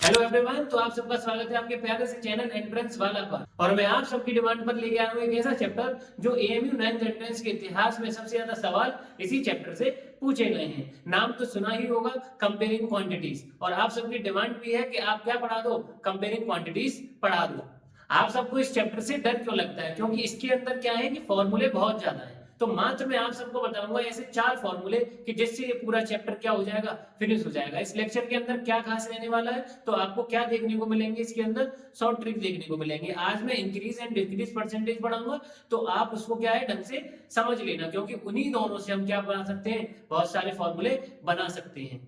Hello everyone, तो आप सबका स्वागत है आपके प्यारे से चैनल एंट्रेंस वाला पर। और मैं आप सबकी डिमांड पर लेके आया हूँ एक ऐसा चैप्टर जो एएमयू 9th एंट्रेंस के इतिहास में सबसे ज्यादा सवाल इसी चैप्टर से पूछे गए हैं। नाम तो सुना ही होगा, कंपेयरिंग क्वांटिटीज। और आप सबकी डिमांड भी है कि आप क्या पढ़ा दो, कंपेयरिंग क्वांटिटीज पढ़ा दो। आप सबको इस चैप्टर से डर क्यों लगता है? क्योंकि इसके अंदर क्या है कि फॉर्मूले बहुत ज्यादा है। तो मात्र मैं आप सबको बताऊंगा ऐसे 4 फॉर्मूले कि जिससे ये पूरा चैप्टर क्या हो जाएगा, फिनिश हो जाएगा। इस लेक्चर के अंदर क्या खास रहने वाला है, तो आपको क्या देखने को मिलेंगे इसके अंदर, शॉर्ट ट्रिक देखने को मिलेंगे। आज मैं इंक्रीज एंड डिक्रीज परसेंटेज पढ़ाऊंगा, तो आप उसको क्या है ढंग से समझ लेना, क्योंकि उन्हीं दोनों से हम क्या बना सकते हैं, बहुत सारे फॉर्मूले बना सकते हैं।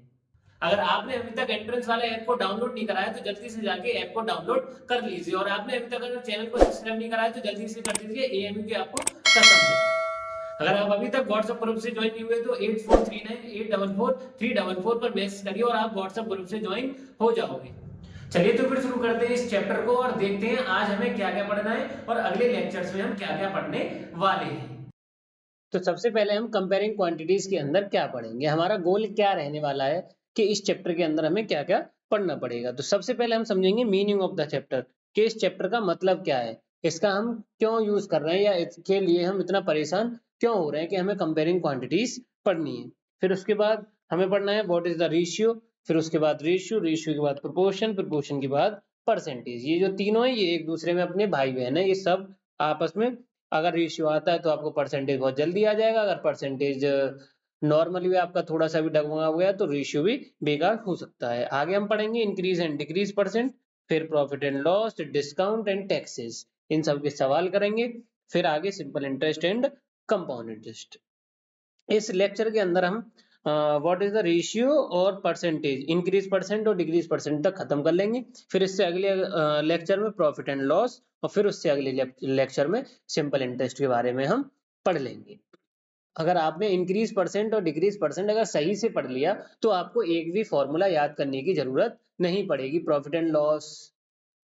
अगर आपने अभी तक एंट्रेंस वाले ऐप को डाउनलोड नहीं कराया तो जल्दी से जाके ऐप को डाउनलोड कर लीजिए। और आपने अभी तक अगर चैनल को सब्सक्राइब नहीं कराया तो जल्दी से कर दीजिए, एएमयू की आपको कसम है। अगर आप अभी तक व्हाट्सएप ग्रुप से ज्वाइन नहीं हुए तो 8439844344 पर मैसेज करिए और आप व्हाट्सएप ग्रुप से ज्वाइन हो जाओगे। चलिए तो फिर शुरू करते हैं इस चैप्टर को और देखते हैं आज हमें क्या क्या पढ़ना है और अगले लेक्चर्स में हम क्या क्या पढ़ने वाले हैं। तो सबसे पहले हम कंपेयरिंग क्वांटिटीज के अंदर क्या पढ़ेंगे, हमारा गोल क्या रहने वाला है कि इस चैप्टर के अंदर हमें क्या क्या पढ़ना पड़ेगा। तो सबसे पहले हम समझेंगे मीनिंग ऑफ द चैप्टर, कि इस चैप्टर का मतलब क्या है, इसका हम क्यों यूज कर रहे हैं या इसके लिए हम इतना परेशान क्यों हो रहे हैं कि हमें कंपेयरिंग क्वांटिटीज पढ़नी है। फिर उसके बाद हमें पढ़ना है व्हाट इज द रेशियो, फिर उसके बाद रेशियो, रेशियो के बाद प्रोपोर्शन, प्रोपोर्शन के बाद परसेंटेज। ये जो तीनों है ये एक दूसरे में अपने भाई बहन है, ये सब आपस में, अगर रेशियो आता है तो आपको परसेंटेज बहुत जल्दी आ जाएगा, अगर परसेंटेज नॉर्मली भी आपका थोड़ा सा भी डगमगा हुआ है तो रेशियो भी बेकार हो सकता है। आगे हम पढ़ेंगे इंक्रीज एंड डिक्रीज परसेंट, फिर profit and loss, discount and taxes, इन सब के सवाल करेंगे। फिर आगे simple interest and compound interest. इस लेक्चर के अंदर हम व्हाट इज द रेशियो और परसेंटेज, इंक्रीज परसेंट और डिक्रीज परसेंट तक खत्म कर लेंगे। फिर इससे अगले लेक्चर में प्रॉफिट एंड लॉस, और फिर उससे अगले लेक्चर में सिंपल इंटरेस्ट के बारे में हम पढ़ लेंगे। अगर आपने इंक्रीज परसेंट और डिक्रीज परसेंट अगर सही से पढ़ लिया तो आपको एक भी फॉर्मूला याद करने की जरूरत नहीं पड़ेगी। प्रॉफिट एंड लॉस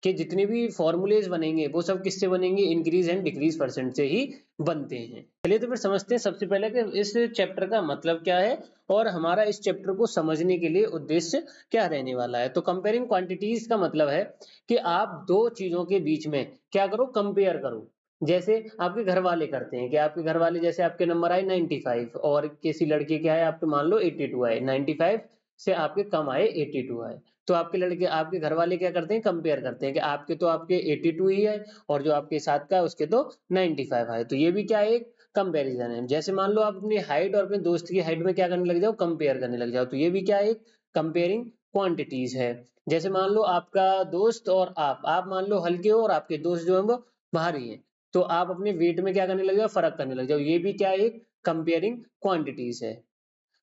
के जितने भी फॉर्मूलेज बनेंगे वो सब किससे बनेंगे, इंक्रीज एंड डिक्रीज परसेंट से ही बनते हैं। चलिए तो फिर समझते हैं सबसे पहले कि इस चैप्टर का मतलब क्या है और हमारा इस चैप्टर को समझने के लिए उद्देश्य क्या रहने वाला है। तो कंपेयरिंग क्वांटिटीज का मतलब है कि आप दो चीजों के बीच में क्या करो, कंपेयर करो। जैसे आपके घर वाले करते हैं कि आपके घर वाले, जैसे आपके नंबर आए 95 और किसी लड़के के आए आपके मान लो 82 आए, 95 से आपके कम आए 82 आए, तो आपके लड़के आपके घर वाले क्या करते हैं, कंपेयर करते हैं कि आपके तो आपके 82 ही है और जो आपके साथ का है उसके तो 95 है। तो ये भी क्या है, एक कंपैरिजन है। जैसे मान लो आप अपनी हाइट और अपने दोस्त की हाइट में क्या करने लग जाओ, कंपेयर करने लग जाओ, तो ये भी क्या है, एक कंपेयरिंग क्वांटिटीज है। जैसे मान लो आपका दोस्त और आप मान लो हल्के हो और आपके दोस्त जो है वो भारी है, तो आप अपने वेट में क्या करने लग जाओ, फर्क करने लग जाओ, ये भी क्या है, एक कंपेयरिंग क्वांटिटीज है।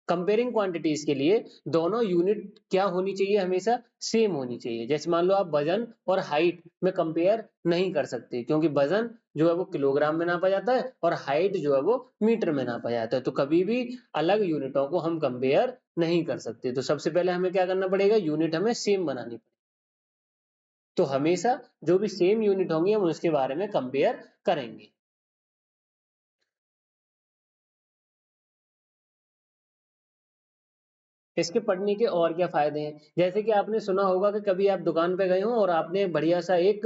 कंपेयरिंग क्वांटिटीज के लिए दोनों यूनिट क्या होनी चाहिए, हमेशा सेम होनी चाहिए। जैसे मान लो आप वजन और हाइट में कंपेयर नहीं कर सकते, क्योंकि वजन जो है वो किलोग्राम में नापा जाता है और हाइट जो है वो मीटर में नापा जाता है, तो कभी भी अलग यूनिटों को हम कंपेयर नहीं कर सकते। तो सबसे पहले हमें क्या करना पड़ेगा, यूनिट हमें सेम बनानी पड़ेगी। तो हमेशा जो भी सेम यूनिट होंगी हम उसके बारे में कंपेयर करेंगे। इसके पढ़ने के और क्या फायदे हैं, जैसे कि आपने सुना होगा कि कभी आप दुकान पे गए हो और आपने बढ़िया सा एक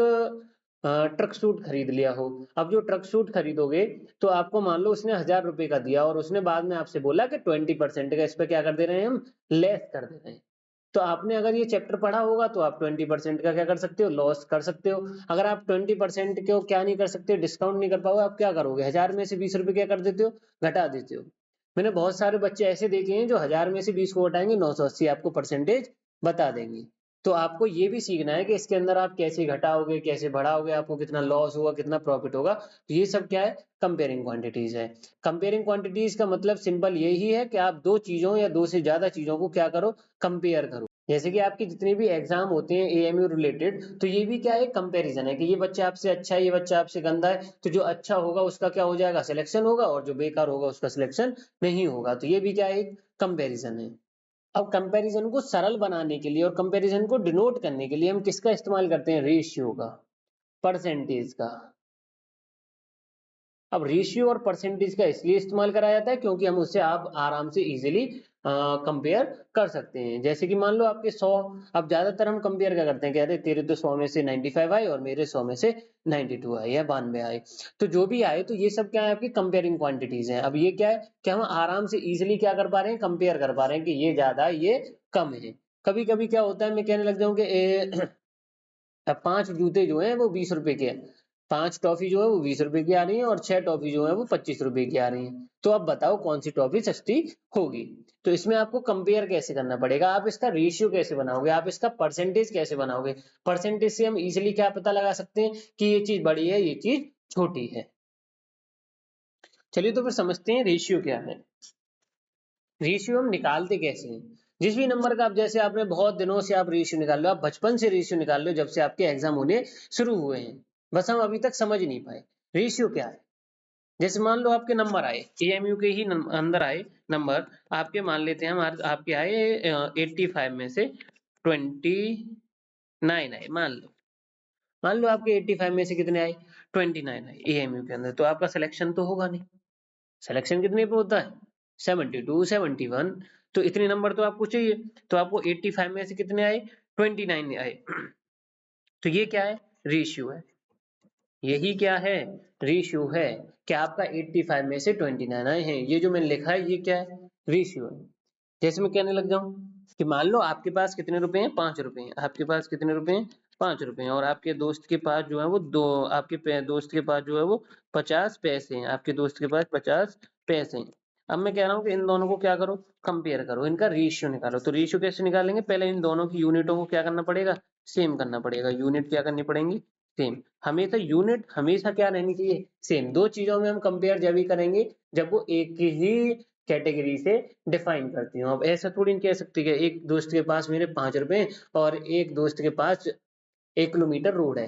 ट्रक सूट खरीद लिया हो। अब जो ट्रक सूट खरीदोगे तो आपको मान लो उसने 1000 रुपए का दिया और उसने बाद में आपसे बोला कि 20% का इस पे क्या कर दे रहे हैं, हम लेस कर दे रहे हैं। तो आपने अगर ये चैप्टर पढ़ा होगा तो आप 20% का क्या कर सकते हो, लॉस कर सकते हो। अगर आप 20% को क्या नहीं कर सकते, डिस्काउंट नहीं कर पाओगे, आप क्या करोगे, 1000 में से 20 रुपए क्या कर देते हो, घटा देते हो। मैंने बहुत सारे बच्चे ऐसे देखे हैं जो 1000 में से 20 को घटाएंगे 980 आपको परसेंटेज बता देंगे। तो आपको ये भी सीखना है कि इसके अंदर आप कैसे घटाओगे, कैसे बढ़ाओगे, आपको कितना लॉस होगा, कितना प्रॉफिट होगा। तो ये सब क्या है, कंपेयरिंग क्वांटिटीज है। कंपेयरिंग क्वांटिटीज का मतलब सिंपल यही है कि आप दो चीजों या दो से ज्यादा चीजों को क्या करो, कंपेयर करो। जैसे कि आपके जितने भी एग्जाम होते हैं एएमयू रिलेटेड, तो ये भी क्या है, कंपैरिजन है कि ये बच्चा आपसे अच्छा है, ये बच्चा आपसे गंदा है, तो जो अच्छा होगा उसका क्या हो जाएगा, सिलेक्शन होगा, और जो बेकार होगा उसका सिलेक्शन नहीं होगा। तो ये भी क्या है, एक कंपैरिजन है। अब कंपैरिजन को सरल बनाने के लिए और कंपैरिजन को डिनोट करने के लिए हम किसका इस्तेमाल करते हैं, रेशियो का, परसेंटेज का। अब रेशियो और परसेंटेज का इसलिए इस्तेमाल करा जाता है क्योंकि हम उससे आप आराम से इजीली कंपेयर कर सकते हैं। जैसे कि मान लो आपके 100, अब ज्यादातर हम कंपेयर क्या करते हैं, कह रहे तेरे तो 100 में से 95 आए और मेरे 100 में से 92 आए या 92 आए। तो जो भी आए तो ये सब क्या है, आपकी कंपेयरिंग क्वांटिटीज हैं। अब ये क्या है कि हम आराम से इजिली क्या कर पा रहे हैं, कंपेयर कर पा रहे हैं कि ये ज्यादा ये कम है। कभी कभी क्या होता है, मैं कहने लग जाऊं कि अब 5 जूते जो हैं वो 20 रुपए के हैं, 5 टॉफी जो है वो 20 रुपए की आ रही है और 6 टॉफी जो है वो 25 रुपए की आ रही है। तो अब बताओ कौन सी टॉफी सस्ती होगी। तो इसमें आपको कंपेयर कैसे करना पड़ेगा, आप इसका रेशियो कैसे बनाओगे, आप इसका परसेंटेज कैसे बनाओगे। परसेंटेज से हम इजिली क्या पता लगा सकते हैं कि ये चीज बड़ी है, ये चीज छोटी है। चलिए तो फिर समझते हैं रेशियो क्या है। रेशियो हम निकालते कैसे हैं। जिस भी नंबर का आप, जैसे आपने बहुत दिनों से आप रेशियो निकाल लो, आप बचपन से रेशियो निकाल लो, जब से आपके एग्जाम होने शुरू हुए हैं, बस हम अभी तक समझ नहीं पाए रेशियो क्या है। जैसे मान लो आपके नंबर आए, एएमयू के ही अंदर आए नंबर आपके, मान लेते हैं हमारे आपके आए 85 में से 29 आए, मान लो आपके 85 में से कितने आए, 29 आए एएमयू के अंदर, तो आपका सिलेक्शन तो होगा नहीं। सिलेक्शन कितने पे होता है, 72 71, तो इतने नंबर तो आपको चाहिए। तो आपको 85 में से कितने आए, 29 आए। तो ये क्या है, रेशियो है। यही क्या है, रेशियो है कि आपका 85 में से 29 आए हैं। ये जो मैंने लिखा है ये क्या है, रेशियो है। जैसे मैं कहने लग जाऊं कि मान लो आपके पास कितने रुपए हैं, 5 रुपए हैं, आपके पास कितने रुपए हैं, 5 रुपए हैं, और आपके दोस्त के पास जो है वो दो, दोस्त के पास जो है वो 50 पैसे हैं, आपके दोस्त के पास 50 पैसे हैं। अब मैं कह रहा हूँ कि इन दोनों को क्या करो, कंपेयर करो, इनका रेशियो निकालो। तो रेशियो कैसे निकालेंगे, पहले इन दोनों की यूनिटों को क्या करना पड़ेगा, सेम करना पड़ेगा। यूनिट क्या करनी पड़ेंगी, सेम। हमेशा यूनिट हमेशा क्या रहनी चाहिए, सेम। दो चीजों में हम कंपेयर जब भी करेंगे जब वो एक ही कैटेगरी से डिफाइन करती हूँ। अब ऐसा थोड़ी नहीं कह सकती कि एक दोस्त के पास मेरे 5 रुपए और एक दोस्त के पास 1 किलोमीटर रोड है,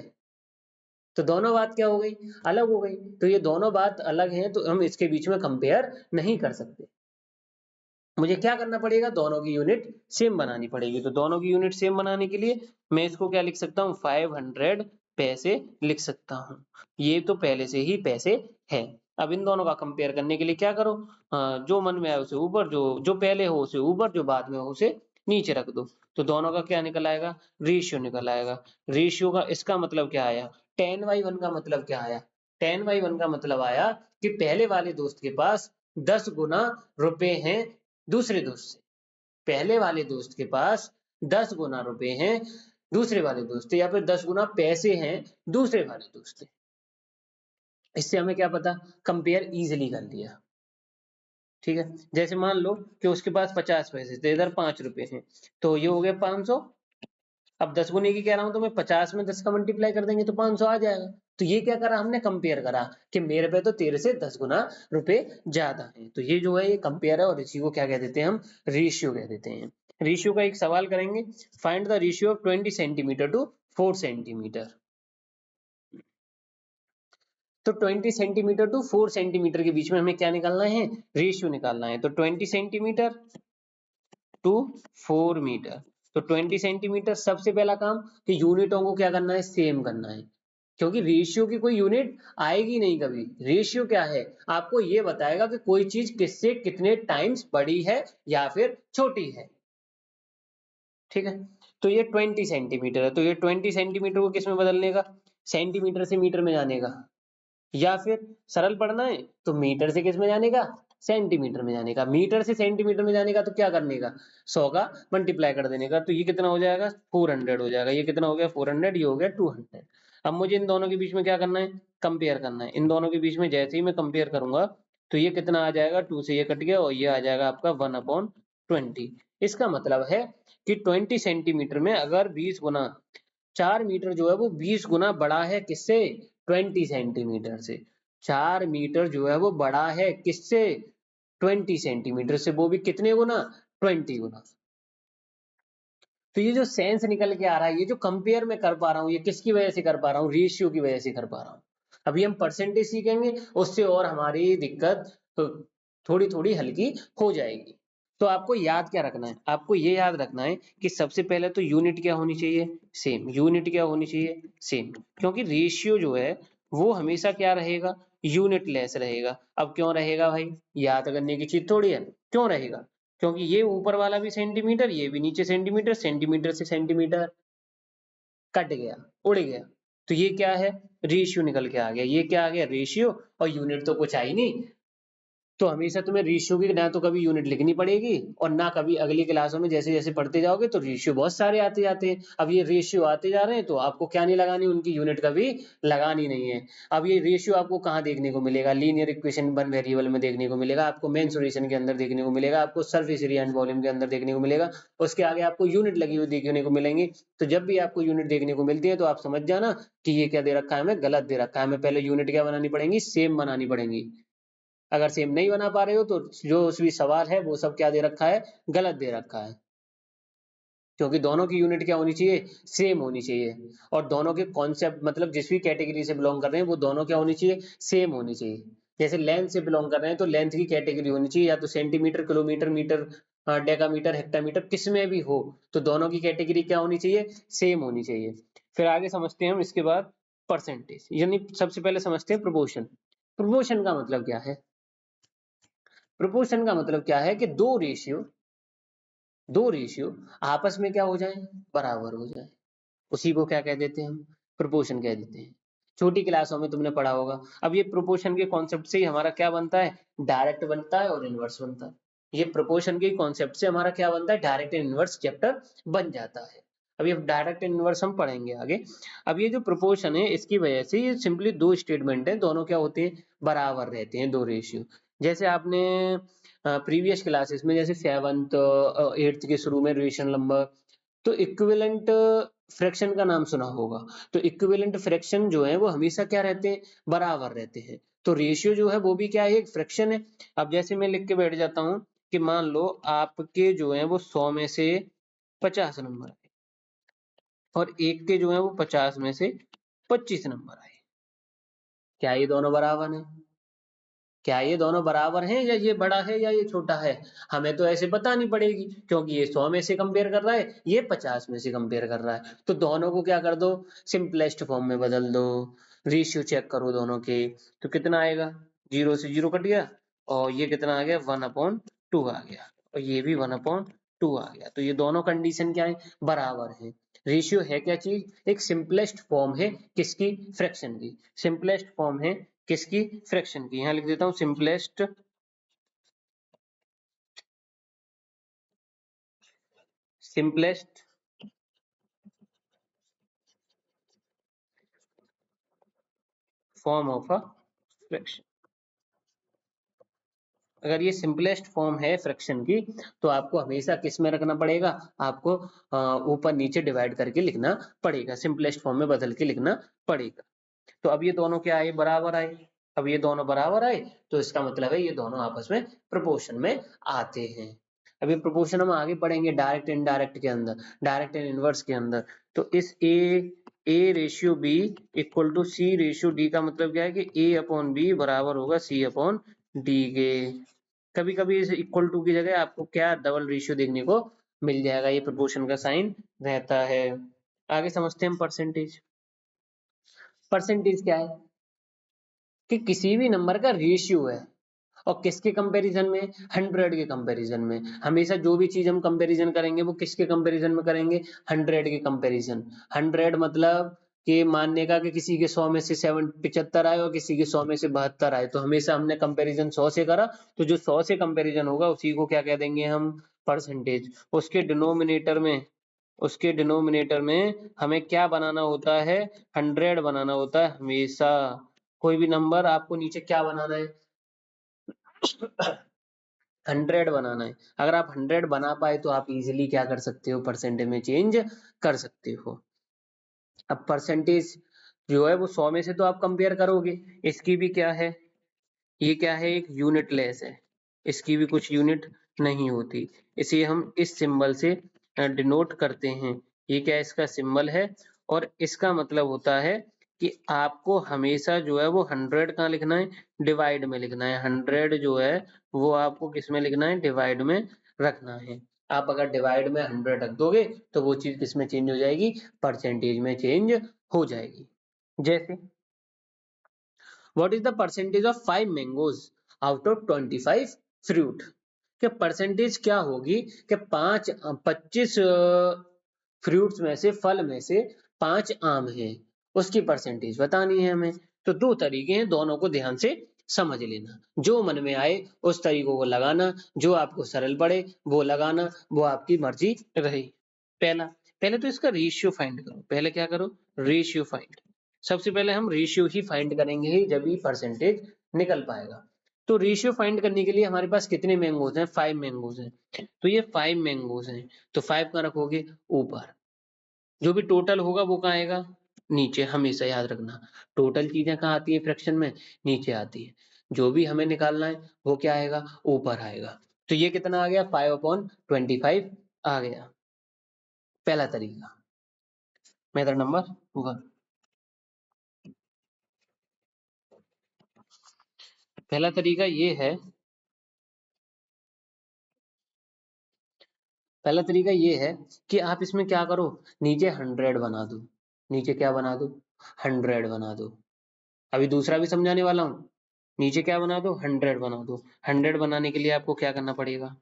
तो दोनों बात क्या हो गई, अलग हो गई। तो ये दोनों बात अलग हैं, तो हम इसके बीच में कंपेयर नहीं कर सकते। मुझे क्या करना पड़ेगा, दोनों की यूनिट सेम बनानी पड़ेगी। तो दोनों की यूनिट सेम बनाने के लिए मैं इसको क्या लिख सकता हूँ, 500 पैसे लिख सकता हूँ। ये तो पहले से ही पैसे है। अब इन दोनों का कंपेयर करने के लिए क्या करो, जो मन में आए उसे ऊपर, जो जो पहले हो उसे ऊपर, जो बाद में हो उसे नीचे रख दो। तो दोनों का क्या निकल आएगा, रेशियो निकल आएगा। रेशियो का इसका मतलब क्या आया, 10/1 का मतलब क्या आया, 10/1 का मतलब आया कि पहले वाले दोस्त के पास 10 गुना रुपए हैं दूसरे दोस्त से। पहले वाले दोस्त के पास 10 गुना रुपए हैं दूसरे वाले दोस्त से, या फिर 10 गुना पैसे हैं दूसरे वाले दोस्त से। इससे हमें क्या पता, कंपेयर इजिली कर लिया। ठीक है, जैसे मान लो कि उसके पास 50 पैसे थे, इधर 5 रुपए हैं, तो ये हो गया 500। अब 10 गुने की कह रहा हूं तो मैं 50 में 10 का मल्टीप्लाई कर देंगे तो 500 आ जाएगा। तो ये क्या करा हमने, कंपेयर करा कि मेरे पे तो तेरे से 10 गुना रुपए ज्यादा है। तो ये जो है ये कंपेयर है, और इसी को क्या कह देते हैं हम, रेशियो कह देते हैं। रेशियो का एक सवाल करेंगे, find the ratio of 20 centimetre to 4 centimetre. तो 20 सेंटीमीटर टू 4 सेंटीमीटर के बीच में हमें क्या निकालना है, रेशियो निकालना है। तो 20 सेंटीमीटर टू 4 मीटर। तो 20 सेंटीमीटर, सबसे पहला काम कि यूनिटों को क्या करना है, सेम करना है। क्योंकि रेशियो की कोई यूनिट आएगी नहीं कभी। रेशियो क्या है, आपको ये बताएगा कि कोई चीज किससे कितने टाइम्स बड़ी है या फिर छोटी है। ठीक है, तो ये 20 सेंटीमीटर है, तो ये 20 सेंटीमीटर को किस में बदलने का, सेंटीमीटर से मीटर में जाने का, या फिर सरल पढ़ना है तो मीटर से किस में जाने का, सेंटीमीटर में जाने का। मीटर से सेंटीमीटर में जाने का तो क्या करने का, 100 का मल्टीप्लाई कर देने का। तो ये कितना हो जाएगा, 400 हो जाएगा। ये कितना हो गया, 400, ये हो गया 200। अब मुझे इन दोनों के बीच में क्या करना है, कंपेयर करना है। इन दोनों के बीच में जैसे ही मैं कंपेयर करूंगा तो ये कितना आ जाएगा, 2 से ये कट गया और ये आ जाएगा आपका 1/20। इसका मतलब है कि 20 सेंटीमीटर में अगर 20 गुना 4 मीटर जो है वो 20 गुना बड़ा है किससे, 20 सेंटीमीटर से। 4 मीटर जो है वो बड़ा है किससे, 20 सेंटीमीटर से, वो भी कितने गुना, 20 गुना। तो ये जो सेंस निकल के आ रहा है, ये जो कंपेयर में कर पा रहा हूँ, ये किसकी वजह से कर पा रहा हूँ, रेशियो की वजह से कर पा रहा हूँ। अभी हम परसेंटेज सीखेंगे, उससे और हमारी दिक्कत तो थोड़ी थोड़ी हल्की हो जाएगी। तो आपको याद क्या रखना है, आपको ये याद रखना है कि सबसे पहले तो यूनिट क्या होनी चाहिए, सेम। यूनिट क्या होनी चाहिए, सेम। क्योंकि रेशियो जो है वो हमेशा क्या रहेगा, यूनिट लेस रहेगा। अब क्यों रहेगा भाई, याद करने की चीज थोड़ी है, क्यों रहेगा, क्योंकि ये ऊपर वाला भी सेंटीमीटर, ये भी नीचे सेंटीमीटर, सेंटीमीटर से सेंटीमीटर कट गया, उड़ गया, तो ये क्या है, रेशियो निकल के आ गया। ये क्या आ गया, रेशियो, और यूनिट तो कुछ आई नहीं, तो हमेशा तुम्हें रेशियो की ना तो कभी यूनिट लिखनी पड़ेगी और ना कभी अगली क्लासों में जैसे जैसे पढ़ते जाओगे तो रेशियो बहुत सारे आते जाते हैं। अब ये रेशियो आते जा रहे हैं तो आपको क्या नहीं लगानी, उनकी यूनिट कभी लगानी नहीं है। अब ये रेशियो आपको कहाँ देखने को मिलेगा, लीनियर इक्वेशन वन वेरिएबल में देखने को मिलेगा, आपको मेंसुरेशन के अंदर देखने को मिलेगा, आपको सरफेस एरिया एंड वॉल्यूम के अंदर देखने को मिलेगा, उसके आगे आपको यूनिट लगी हुई देखने को मिलेंगी। तो जब भी आपको यूनिट देखने को मिलती है तो आप समझ जाना कि ये क्या दे रखा है, हमें गलत दे रखा है, हमें पहले यूनिट क्या बनानी पड़ेगी, सेम बनानी पड़ेंगी। अगर सेम नहीं बना पा रहे हो तो जो भी सवाल है वो सब क्या दे रखा है, गलत दे रखा है, क्योंकि दोनों की यूनिट क्या होनी चाहिए, सेम होनी चाहिए। और दोनों के कॉन्सेप्ट मतलब जिस भी कैटेगरी से बिलोंग कर रहे हैं वो दोनों क्या होनी चाहिए, सेम होनी चाहिए। जैसे लेंथ से बिलोंग कर रहे हैं तो लेंथ की कैटेगरी होनी चाहिए या तो centimetre, kilometre, metre, decametre, hectometre, किसमें भी हो, तो दोनों की कैटेगरी क्या होनी चाहिए, सेम होनी चाहिए। फिर आगे समझते हैं हम इसके बाद परसेंटेज, यानी सबसे पहले समझते हैं प्रोपोर्शन। प्रोपोर्शन का मतलब क्या है, प्रोपोर्शन का मतलब क्या है कि दो रेशियो आपस में क्या हो जाए, बराबर हो जाए, उसी को क्या कह देते हैं हम, प्रोपोर्शन कह देते हैं। छोटी क्लासों में तुमने पढ़ा होगा। अब ये प्रोपोर्शन के कॉन्सेप्ट से ही हमारा क्या बनता है, डायरेक्ट बनता है और इनवर्स बनता है। ये प्रोपोर्शन के कॉन्सेप्ट से हमारा क्या बनता है, डायरेक्ट एंड इनवर्स चैप्टर बन जाता है। अब ये डायरेक्ट एंड इनवर्स हम पढ़ेंगे आगे। अब ये जो प्रोपोर्शन है इसकी वजह से ये सिंपली दो स्टेटमेंट है, दोनों क्या होते हैं, बराबर रहते हैं, दो रेशियो। जैसे आपने प्रीवियस क्लासेस में जैसे 7th 8th के शुरू में रेशनल नंबर, तो इक्विवेलेंट फ्रैक्शन का नाम सुना होगा। तो इक्विवेलेंट फ्रैक्शन जो है वो हमेशा क्या रहते हैं, बराबर रहते हैं। तो रेशियो जो है वो भी क्या है, एक फ्रैक्शन है। अब जैसे मैं लिख के बैठ जाता हूँ कि मान लो आपके जो है वो 100 में से 50 नंबर आए और एक के जो है वो 50 में से 25 नंबर आए, क्या ये दोनों बराबर हैं, क्या ये दोनों बराबर हैं या ये बड़ा है या ये छोटा है, हमें तो ऐसे बतानी पड़ेगी, क्योंकि ये 100 में से कंपेयर कर रहा है, ये 50 में से कंपेयर कर रहा है। तो दोनों को क्या कर दो, सिंपलेस्ट फॉर्म में बदल दो, रेशियो चेक करो दोनों के, तो कितना आएगा, 0 से 0 कट गया और ये कितना आ गया, 1/2 आ गया और ये भी 1/2 आ गया। तो ये दोनों कंडीशन क्या है, बराबर है। रेशियो है क्या चीज, एक सिंपलेस्ट फॉर्म है किसकी, फ्रैक्शन की, सिंपलेस्ट फॉर्म है किसकी, फ्रैक्शन की। यहां लिख देता हूं simplest form of a fraction. अगर ये सिंपलेस्ट फॉर्म है फ्रैक्शन की तो आपको हमेशा किस में रखना पड़ेगा, आपको ऊपर नीचे डिवाइड करके लिखना पड़ेगा, सिंपलेस्ट फॉर्म में बदल के लिखना पड़ेगा। तो अब ये दोनों क्या आए, बराबर आए। अब ये दोनों बराबर आए तो इसका मतलब है ये दोनों आपस में प्रोपोर्शन में आते हैं। अभी प्रोपोर्शन हम आगे पढ़ेंगे डायरेक्ट इनडायरेक्ट के अंदर, डायरेक्ट एंड इनवर्स के अंदर। तो इस A ratio B equal to C ratio D का मतलब क्या है कि ए अपॉन बी बराबर होगा सी अपॉन डी के। कभी कभी इस इक्वल टू की जगह आपको क्या डबल रेशियो देखने को मिल जाएगा, ये प्रोपोर्शन का साइन रहता है। आगे समझते हैं हम परसेंटेज। परसेंटेज क्या है कि किसी भी नंबर का रेशियो है और किसके कंपैरिजन में, 100 के कंपैरिजन में। हमेशा जो भी चीज हम कंपैरिजन करेंगे वो किसके कंपैरिजन में करेंगे, 100 के कंपैरिजन। 100 मतलब कि मानने का कि किसी के 100 में से 75 आए और किसी के 100 में से 72 आए, तो हमेशा हमने कंपैरिजन 100 से करा, तो जो 100 से कंपैरिजन होगा उसी को क्या कह देंगे हम, परसेंटेज। उसके डिनोमिनेटर में हमें क्या बनाना होता है, 100 बनाना होता है हमेशा। कोई भी नंबर आपको नीचे क्या बनाना है, 100 बनाना है। अगर आप 100 बना पाए तो आप इजीली क्या कर सकते हो, परसेंटेज में चेंज कर सकते हो। अब परसेंटेज जो है वो 100 में से तो आप कंपेयर करोगे, इसकी भी क्या है, ये क्या है, एक यूनिटलेस है, इसकी भी कुछ यूनिट नहीं होती, इसे हम इस सिंबल से डिनोट करते हैं। ये क्या इसका सिंबल है और इसका मतलब होता है कि आपको हमेशा जो है वो 100 कहाँ लिखना है, डिवाइड में लिखना है। 100 जो है वो आपको किस में लिखना है, डिवाइड में रखना है। आप अगर डिवाइड में 100 रख दोगे तो वो चीज किस में चेंज हो जाएगी, परसेंटेज में चेंज हो जाएगी। जैसे what is the percentage of 5 mangoes out of 25 fruit, कि परसेंटेज क्या होगी कि 25 फ्रूट्स में से, फल में से 5 आम है, उसकी परसेंटेज बतानी है हमें। तो दो तरीके हैं, दोनों को ध्यान से समझ लेना, जो मन में आए उस तरीकों को लगाना, जो आपको सरल पड़े वो लगाना, वो आपकी मर्जी रही। पहला, पहले तो इसका रेशियो फाइंड करो। पहले क्या करो? Ratio find. सबसे पहले हम रेशियो ही फाइंड करेंगे ही, जब ही परसेंटेज निकल पाएगा। तो रेशियो फाइंड करने के लिए हमारे पास कितने मैंगोज हैं? 5 मैंगोज हैं। तो ये 5 मैंगोज हैं, तो 5 कहाँ रखोगे? ऊपर। जो भी टोटल होगा वो कहाँ आएगा? नीचे। हमेशा याद रखना, टोटल चीजें कहाँ आती है फ्रैक्शन में? नीचे आती है। जो भी हमें निकालना है वो क्या आएगा? ऊपर आएगा। तो ये कितना आ गया? 5/25 आ गया। पहला तरीका, मेथड नंबर 1। पहला तरीका ये है, पहला तरीका ये है कि आप इसमें क्या करो, नीचे 100 बना दो। नीचे क्या बना दो? 100 बना दो। अभी दूसरा भी समझाने वाला हूँ। नीचे क्या बना दो? 100 बना दो। 100 बनाने के लिए आपको क्या करना पड़ेगा?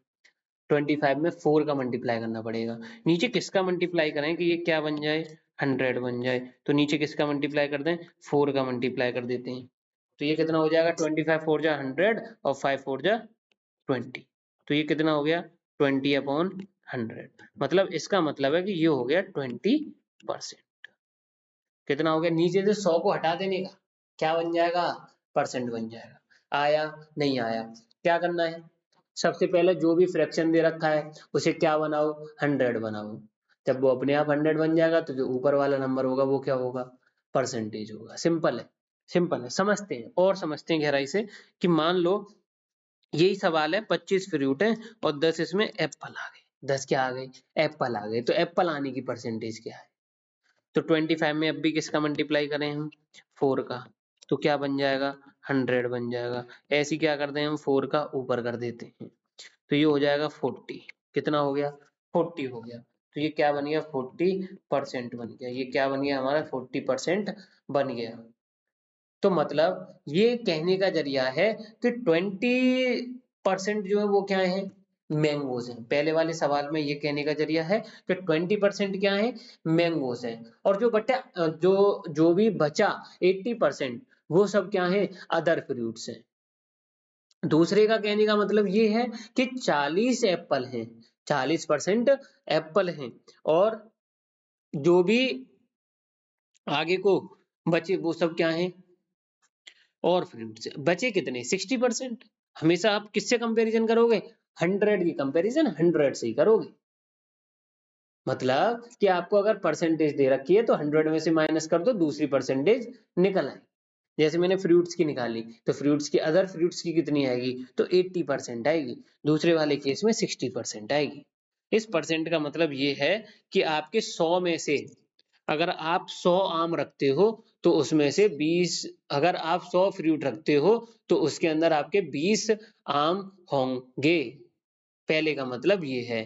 25 में 4 का मल्टीप्लाई करना पड़ेगा। नीचे किसका मल्टीप्लाई करें कि ये क्या बन जाए? 100 बन जाए। तो नीचे किसका मल्टीप्लाई कर दें? 4 का मल्टीप्लाई कर देते हैं। तो ये कितना हो जाएगा? 25 4 जा 100 और 5 4 जा 20। तो ये कितना हो गया? 20/100। मतलब इसका मतलब है कि ये हो गया 20%। कितना हो गया? नीचे से 100 को हटा देने का क्या बन जाएगा? परसेंट बन जाएगा। आया? नहीं आया? क्या करना है? सबसे पहले जो भी फ्रैक्शन दे रखा है उसे क्या बनाओ? 100 बनाओ। जब वो अपने आप 100 बन जाएगा तो जो ऊपर वाला नंबर होगा वो क्या होगा? परसेंटेज होगा। सिंपल है, सिंपल है। समझते हैं और समझते हैं गहराई से कि मान लो यही सवाल है, 25 फ्रूट है और 10 इसमें एप्पल आ गए। 10 क्या आ गए? एप्पल आ गए। तो एप्पल आने की परसेंटेज क्या है? तो 25 में अब भी किसका मल्टीप्लाई करें हम? 4 का। तो क्या बन जाएगा? 100 बन जाएगा। ऐसे क्या करते हैं हम? 4 का ऊपर कर देते हैं। तो ये हो जाएगा 40। कितना हो गया? 40 हो गया। तो ये क्या बन गया? 40% बन गया। ये क्या बन गया हमारा? 40% बन गया। तो मतलब ये कहने का जरिया है कि 20% जो है वो क्या है? मैंगोज हैं। पहले वाले सवाल में ये कहने का जरिया है कि 20% क्या है? मैंगोज हैं। और जो भी बचा 80%, वो सब क्या है? अदर फ्रूट्स हैं। दूसरे का कहने का मतलब ये है कि 40 एप्पल हैं, 40% एप्पल हैं, और जो भी आगे को बचे वो सब क्या है? और फ्रूट्स। बचे कितने? 60%। हमेशा आप किससे कंपैरिजन करोगे? 100 की कंपैरिजन 100 से ही करोगे। मतलब कि आपको अगर परसेंटेज दे रखी है तो 100 में से माइनस कर दो, दूसरी परसेंटेज निकल आए। जैसे मैंने फ्रूट्स की निकाली तो फ्रूट्स की, अदर फ्रूट्स की कितनी आएगी? तो 80% आएगी। दूसरे वाले केस में 60% आएगी। इस परसेंट का मतलब ये है कि आपके 100 में से अगर आप 100 आम रखते हो तो उसमें से 20, अगर आप 100 फ्रूट रखते हो तो उसके अंदर आपके 20 आम होंगे। पहले का मतलब ये है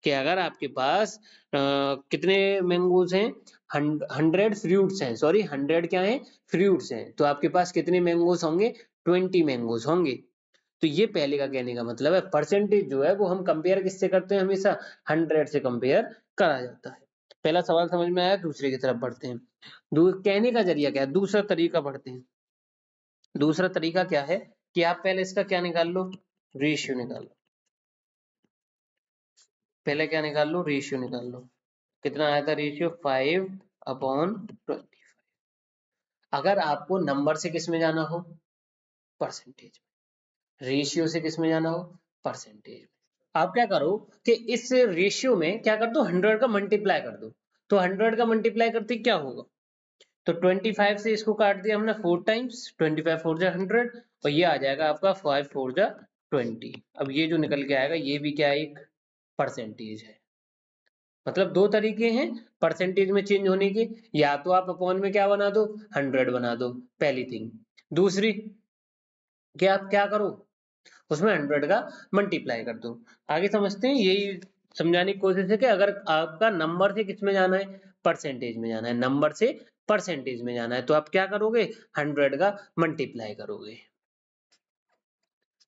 कि अगर आपके पास कितने मैंगोज हैं? 100 फ्रूट्स हैं, सॉरी 100 क्या है? फ्रूट्स हैं। तो आपके पास कितने मैंगोज होंगे? 20 मैंगोज होंगे। तो ये पहले का कहने का मतलब है। परसेंटेज जो है वो हम कंपेयर किससे करते हैं? हमेशा 100 से कंपेयर करा जाता है। पहला सवाल समझ में आया? दूसरे की तरफ बढ़ते हैं। कहने का जरिया क्या है? दूसरा तरीका बढ़ते हैं। दूसरा तरीका क्या है कि आप पहले इसका क्या निकाल लो? रेशियो निकाल लो। पहले क्या निकाल लो? रेशियो निकाल लो। कितना आया था रेशियो? 5/25। अगर आपको नंबर से किस में जाना हो? परसेंटेज में। रेशियो से किस में जाना हो? परसेंटेज में। आप क्या करो कि इस रेशियो में क्या कर दो? 100 का मल्टीप्लाई कर दो। तो 100 का मल्टीप्लाई करते क्या होगा? तो 25 से इसको काट दिया हमने 4 टाइम्स। 25 4 जा 100 और ये आ जाएगा आपका 5 4 जा 20। अब ये जो निकल के आएगा ये भी क्या है? एक परसेंटेज है। मतलब दो तरीके हैं परसेंटेज में चेंज होने के। या तो आप अपॉन में क्या बना दो? 100 बना दो, पहली थिंग। दूसरी कि आप क्या करो? उसमें 100 का मल्टीप्लाई कर दो। आगे समझते हैं। यही समझाने की कोशिश है कि अगर आपका नंबर से किस में जाना है? परसेंटेज में जाना है। नंबर से परसेंटेज में जाना है तो आप क्या करोगे? 100 का मल्टीप्लाई करोगे।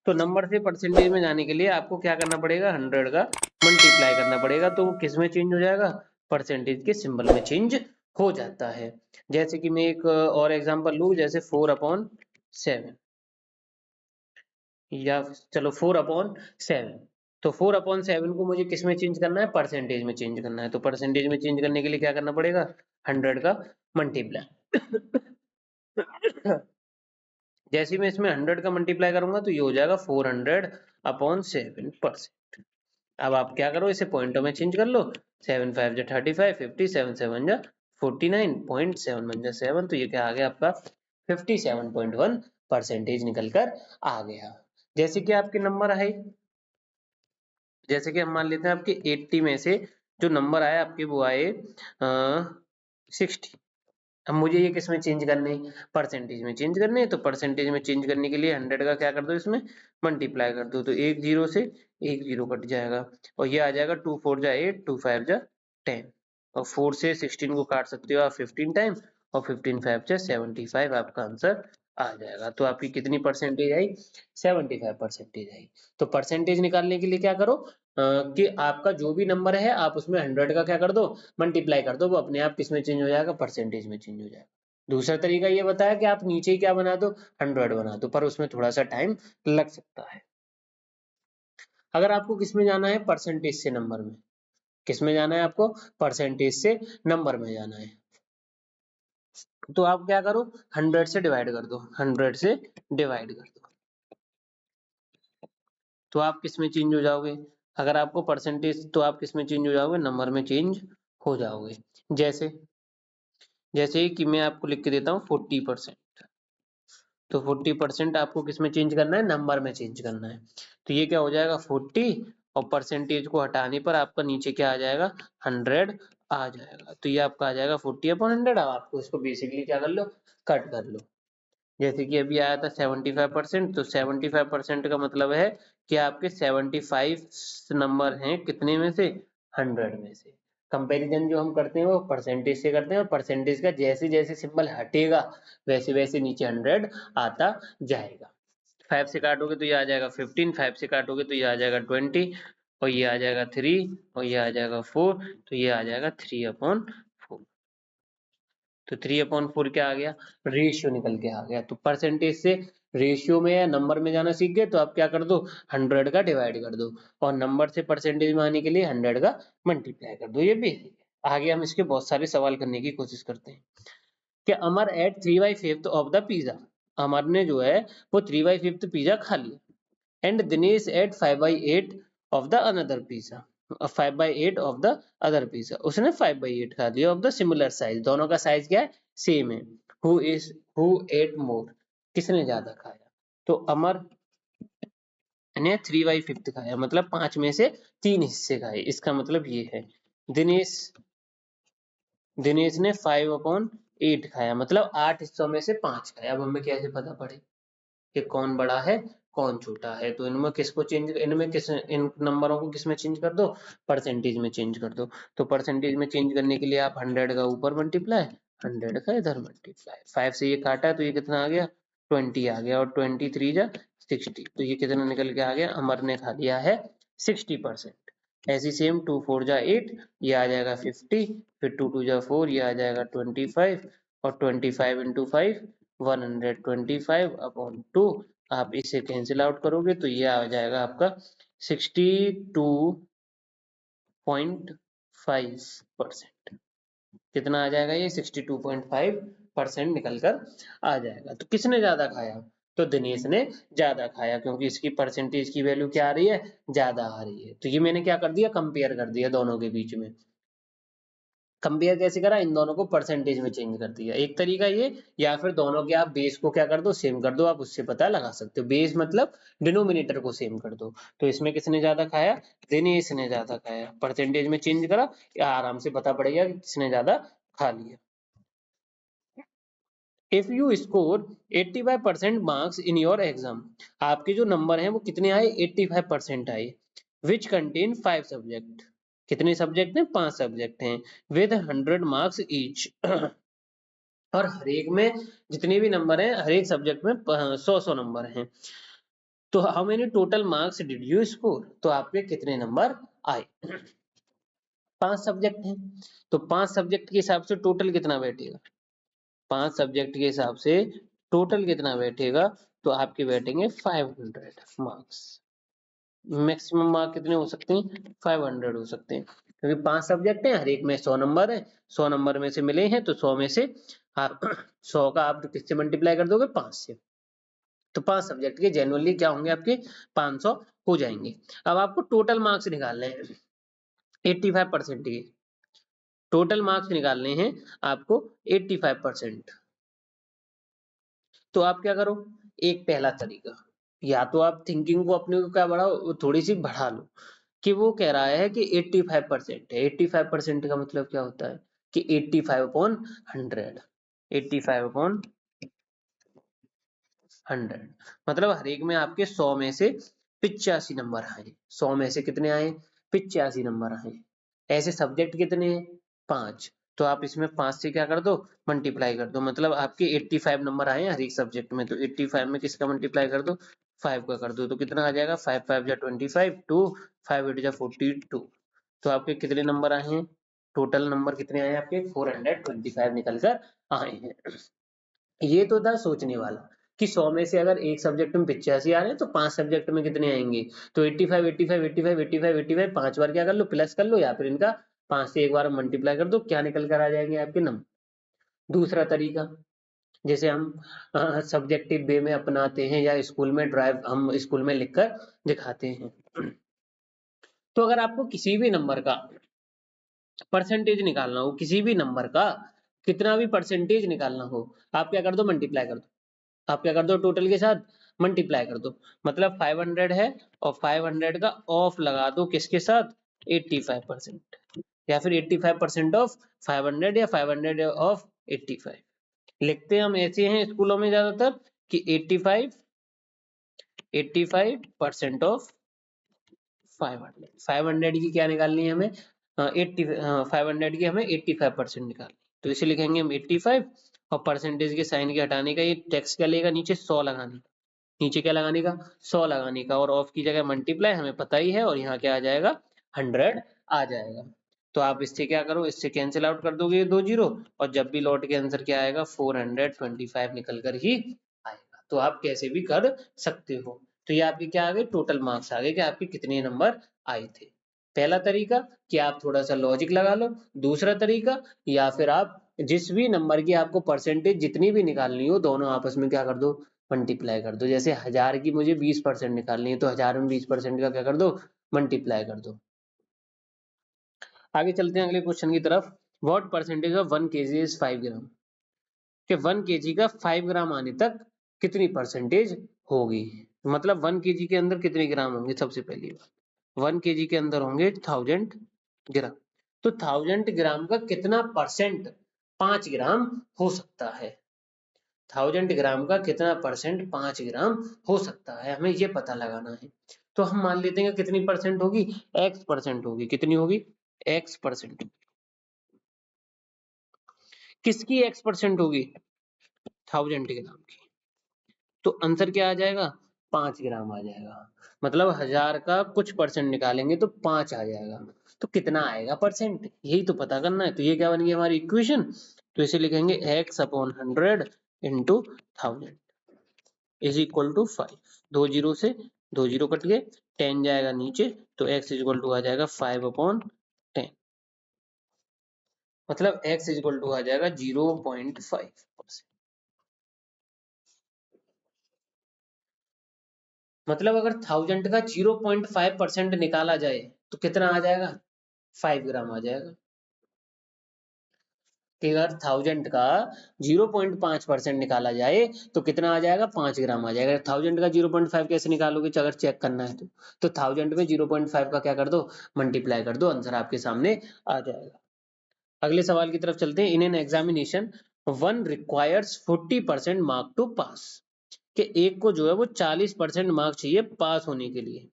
तो नंबर से परसेंटेज में जाने के लिए आपको क्या करना पड़ेगा, 100 का मल्टीप्लाई करना पड़ेगा, तो वो किस में चेंज हो जाएगा, परसेंटेज के सिंबल में चेंज हो जाता है। जैसे कि मैं एक और एग्जांपल लूं, जैसे 4/7, या चलो 4/7, तो 4/7 को मुझे किस में चेंज करना है, परसेंटेज में चेंज करना है। तो परसेंटेज में चेंज करने के लिए क्या करना पड़ेगा, 100 का मल्टीप्लाई। जैसे ही मैं इसमें 100 का मल्टीप्लाई करूंगा तो ये हो जाएगा 400/7%। अब आप क्या करो, इसे पॉइंटों में चेंज कर लो, 7 5 जा 35, 50 7 7 जा 49.7 बन जा 7, तो ये क्या आ गया आपका 57.1 परसेंटेज निकल कर आ गया। जैसे कि आपके नंबर आए, जैसे कि हम मान लेते हैं आपके 80 में से जो नंबर आया आपके वो आए 60। अब मुझे ये किस में चेंज करने हैं, परसेंटेज में चेंज करने हैं। तो परसेंटेज में चेंज करने के लिए 100 का क्या कर दो, इसमें मल्टीप्लाई कर दो, तो एक जीरो से एक जीरो कट जाएगा और ये आ जाएगा 2 4 जा 8, 2 5 जा 10, और 4 से 16 को काट सकते हो आप 15 टाइम, और 15 5 जा 75 आपका आंसर आ जाएगा। तो आपकी कितनी परसेंटेज आई, 75 परसेंटेज आई। तो परसेंटेज निकालने के लिए क्या करो, कि आपका जो भी नंबर है आप उसमें 100 का क्या कर दो, मल्टीप्लाई कर दो, वो अपने आप किस में चेंज हो जाएगा, परसेंटेज में चेंज हो जाएगा। दूसरा तरीका ये बताया कि आप नीचे ही क्या बना दो, 100 बना दो, पर उसमें थोड़ा सा टाइम लग सकता है। अगर आपको किस में जाना है, परसेंटेज से नंबर में, किस में जाना है आपको, परसेंटेज से नंबर में जाना है, तो आप क्या करो, 100 से डिवाइड कर दो, 100 से डिवाइड कर दो, तो आप किस में चेंज हो जाओगे, अगर आपको परसेंटेज, तो आप किस में चेंज हो जाओगे, नंबर में चेंज हो जाओगे। जैसे जैसे कि मैं आपको लिख के देता हूँ 40%, तो 40% आपको किस में चेंज करना है, नंबर में चेंज करना है। तो ये क्या हो जाएगा 40, और परसेंटेज को हटाने पर आपका नीचे क्या आ जाएगा, 100 आ जाएगा। तो ये आपका आ जाएगा 40/100। अब आपको इसको बेसिकली क्या कर लो, कट कर लो। जैसे कि अभी आया था 75%, तो 75% का मतलब है कि आपके 75 नंबर हैं कितने में से, 100 में से। कंपैरिजन जो हम करते हैं वो परसेंटेज से करते हैं, और परसेंटेज का जैसे जैसे सिंबल हटेगा वैसे वैसे नीचे 100 आता जाएगा। 5 से काटोगे तो ये आ जाएगा 15, 5 से काटोगे तो ये आ जाएगा 20, और ये आ जाएगा 3, और ये आ जाएगा 4, तो ये आ जाएगा 3/4। तो 3/4 क्या आ गया, रेशियो निकल के आ गया। तो परसेंटेज से रेशियो में या नंबर में जाना सीख गए, तो आप क्या कर दो, 100 का डिवाइड कर दो, और नंबर से परसेंटेज में आने के लिए 100 का मल्टीप्लाई कर दो। ये बेसिक है। आगे हम इसके बहुत सारे सवाल करने की कोशिश करते हैं कि अमर एट 3/5 ऑफ द पिज्जा, अमर ने जो है वो 3/5 पिज्जा खा लिया, and Dinesh ate 5/8 of the another pizza, 5/8 of the other pizza, उसने 5/8 खा लिया of the similar size, दोनों का साइज क्या है, सेम है। who ate more, किसने ज्यादा खाया, तो अमर ने 3/5 खाया, मतलब 5 में से 3 हिस्से खाए, इसका मतलब ये है। दिनेश दिनेश ने 5/8 खाया, मतलब 8 हिस्सों में से 5 खाया। अब हमें कैसे पता पड़े कि कौन बड़ा है कौन छोटा है, तो इनमें किसको चेंज, इनमें किस, इन नंबरों को किस में चेंज कर दो, परसेंटेज में चेंज कर दो। तो परसेंटेज में चेंज करने के लिए आप 100 का ऊपर मल्टीप्लाई, 100 का इधर मल्टीप्लाई, 5 से ये काटा तो ये कितना आ गया, 20 आ गया, और 23 जा 60, तो ये कितना निकल के आ गया, अमर ने खा लिया है 60%। ऐसी सेम 2 4 जा 8, ये आ जाएगा 50, फिर 2 2 जा 4, ये आ जाएगा 25, और 25 इंटू 5 125/2, आप इसे कैंसिल आउट करोगे तो ये आ जाएगा आपका 62.5%। कितना आ जाएगा, ये 62.5% निकल कर आ जाएगा। तो किसने ज्यादा खाया, तो दिनेश ने ज्यादा खाया, क्योंकि इसकी परसेंटेज की वैल्यू क्या आ रही है, ज्यादा आ रही है। तो ये मैंने क्या कर दिया, कंपेयर कर दिया दोनों के बीच में। कंपेयर कैसे करा, इन दोनों को परसेंटेज में चेंज कर दिया, एक तरीका ये, या फिर दोनों के आप बेस को क्या कर दो, सेम कर दो, आप उससे पता लगा सकते हो। बेस मतलब डिनोमिनेटर को सेम कर दो। तो इसमें किसने ज्यादा खाया, दिनेश ने ज्यादा खाया, परसेंटेज में चेंज करा, या आराम से पता पड़ेगा कि किसने ज्यादा खा लिया। If you score 85% marks in your exam, आपके जो नंबर हैं वो कितने आए, 85% आए, विच कंटेन 5 सब्जेक्ट, कितने सब्जेक्ट हैं, 5 सब्जेक्ट हैं, विद 100 मार्क्स ईच, और हर एक में जितने भी नंबर हैं, हर एक सब्जेक्ट में 100 100 नंबर हैं। तो how many total marks did you score, तो आपके कितने नंबर आए। 5 सब्जेक्ट हैं, तो 5 सब्जेक्ट के हिसाब से टोटल कितना बैठेगा, 5 सब्जेक्ट के हिसाब से टोटल कितना बैठेगा, तो आपके बैठेंगे 500 मार्क्स। मैक्सिमम मार्क कितने हो सकते हैं, 500 हो सकते हैं, क्योंकि 5 सब्जेक्ट हैं, हर एक में 100 नंबर है, 100 नंबर में से मिले हैं, तो 100 में से आप 100 का आप किससे मल्टीप्लाई कर दोगे, 5 से। तो 5 सब्जेक्ट के जनरली क्या होंगे आपके 500 हो जाएंगे। अब आपको टोटल मार्क्स निकालने हैं 85% के, टोटल मार्क्स निकालने हैं आपको 85%। तो आप क्या करो, एक पहला तरीका, या तो आप थिंकिंग को अपने को क्या बढ़ाओ, थोड़ी सी बढ़ा लो, कि वो कह रहा है कि 85% है, 85% का मतलब क्या होता है कि 85 अपॉन 100, 85 अपॉन 100, मतलब हर एक में आपके 100 में से 85 नंबर आए, 100 में से कितने आए, 85 नंबर आए। ऐसे सब्जेक्ट कितने हैं, 5, तो आप इसमें 5 से क्या कर दो, मल्टीप्लाई कर दो, मतलब आपके 85 नंबर आए हर एक सब्जेक्ट में, तो 85 में किसका मल्टीप्लाई कर दो, 5 का कर दो, तो कितना आ जाएगा, 5 5 जा 25, 2 5 8 जा 42, तो आपके कितने नंबर आए हैं, टोटल नंबर कितने आए आपके 425 निकल कर आए हैं। ये तो था सोचने वाला कि 100 में से अगर एक सब्जेक्ट में 85 आ रहे हैं तो 5 सब्जेक्ट में कितने आएंगे, तो 85 85 85 85 85 5 बार क्या कर लो, प्लस कर लो, या फिर इनका 5 से एक बार मल्टीप्लाई कर दो, क्या निकल कर आ जाएंगे आपके नंबर। दूसरा तरीका, जैसे हम सब्जेक्टिव वे में अपनाते हैं, या स्कूल में ड्राइव हम स्कूल में लिखकर दिखाते हैं। तो अगर आपको किसी भी नंबर का परसेंटेज निकालना हो, किसी भी नंबर का कितना भी परसेंटेज निकालना हो, आप क्या कर दो, मल्टीप्लाई कर दो, आप क्या कर दो, टोटल के साथ मल्टीप्लाई कर दो, मतलब 500 है और 500 का ऑफ लगा दो किसके साथ, 85%, या फिर 85% ऑफ 500, या 500 ऑफ 85। लिखते हैं हम ऐसे हैं स्कूलों में ज्यादातर कि 85% ऑफ 500, 500 की क्या निकालनी है हमें, 500 की हमें 85% निकालनी, तो इसे लिखेंगे हम 85, और परसेंटेज के साइन के हटाने का, ये टेक्स्ट क्या लेगा, नीचे 100 लगाने का, नीचे क्या लगाने का, 100 लगाने का, और ऑफ की जगह मल्टीप्लाई हमें पता ही है, और यहाँ क्या आ जाएगा, 100 आ जाएगा। तो आप इससे क्या करो, इससे कैंसिल आउट कर दोगे ये 2 जीरो, और जब भी लौट के आंसर क्या आएगा, 425 निकल कर ही आएगा। तो आप कैसे भी कर सकते हो। तो ये आपके क्या आ गए, टोटल मार्क्स आ गए कि आपके कितने नंबर आए थे। पहला तरीका कि आप थोड़ा सा लॉजिक लगा लो, दूसरा तरीका, या फिर आप जिस भी नंबर की आपको परसेंटेज जितनी भी निकालनी हो, दोनों आपस में क्या कर दो, मल्टीप्लाई कर दो। जैसे 1000 की मुझे 20% निकालनी है, तो 1000 में 20% का क्या कर दो, मल्टीप्लाई कर दो। आगे चलते हैं अगले क्वेश्चन की तरफ। What percentage of 1 kg is 5 ग्राम, कि 1 kg का 5 ग्राम आने तक कितनी परसेंटेज होगी, मतलब 1 kg के अंदर कितने ग्राम होंगे, सबसे पहली बात 1 kg के अंदर होंगे 1000 ग्राम, तो 1000 ग्राम का कितना परसेंट 5 ग्राम हो सकता है, 1000 ग्राम का कितना परसेंट 5 ग्राम हो सकता है, हमें ये पता लगाना है। तो हम मान लेते हैं कितनी परसेंट होगी, x परसेंट होगी, कितनी होगी, x परसेंट, किसकी x परसेंट होगी, 1000 ग्राम की, तो आंसर क्या आ जाएगा, 5 ग्राम आ जाएगा, मतलब 1000 का कुछ परसेंट निकालेंगे तो 5 आ जाएगा, तो कितना आएगा परसेंट, यही तो पता करना है। तो ये क्या बन गई हमारी इक्वेशन, तो इसे लिखेंगे x upon 100 into 1000 is equal to 5, 2 zero से 2 जीरो कट गए, 10 जाएगा नीचे, तो x इज इक्वल टू आ जाएगा 5 अपॉन 10, मतलब x इज इक्वल टू आ जाएगा 0.5%। मतलब अगर 1000 का 0.5% निकाला जाए तो कितना आ जाएगा, 5 ग्राम आ जाएगा। कि अगर 1000 का 0.5% निकाला जाए तो कितना आ जाएगा, 5 ग्राम आ जाएगा। 1000 का 0.5 कैसे निकालोगे, अगर चेक करना है तो 1000 में 0.5 का क्या कर दो, मल्टीप्लाई कर दो, आंसर आपके सामने आ जाएगा। अगले सवाल की तरफ चलते हैं। In an examination one requires 40% mark to pass, कि एक को जो है वो 40% मार्क चाहिए पास होने के लिए।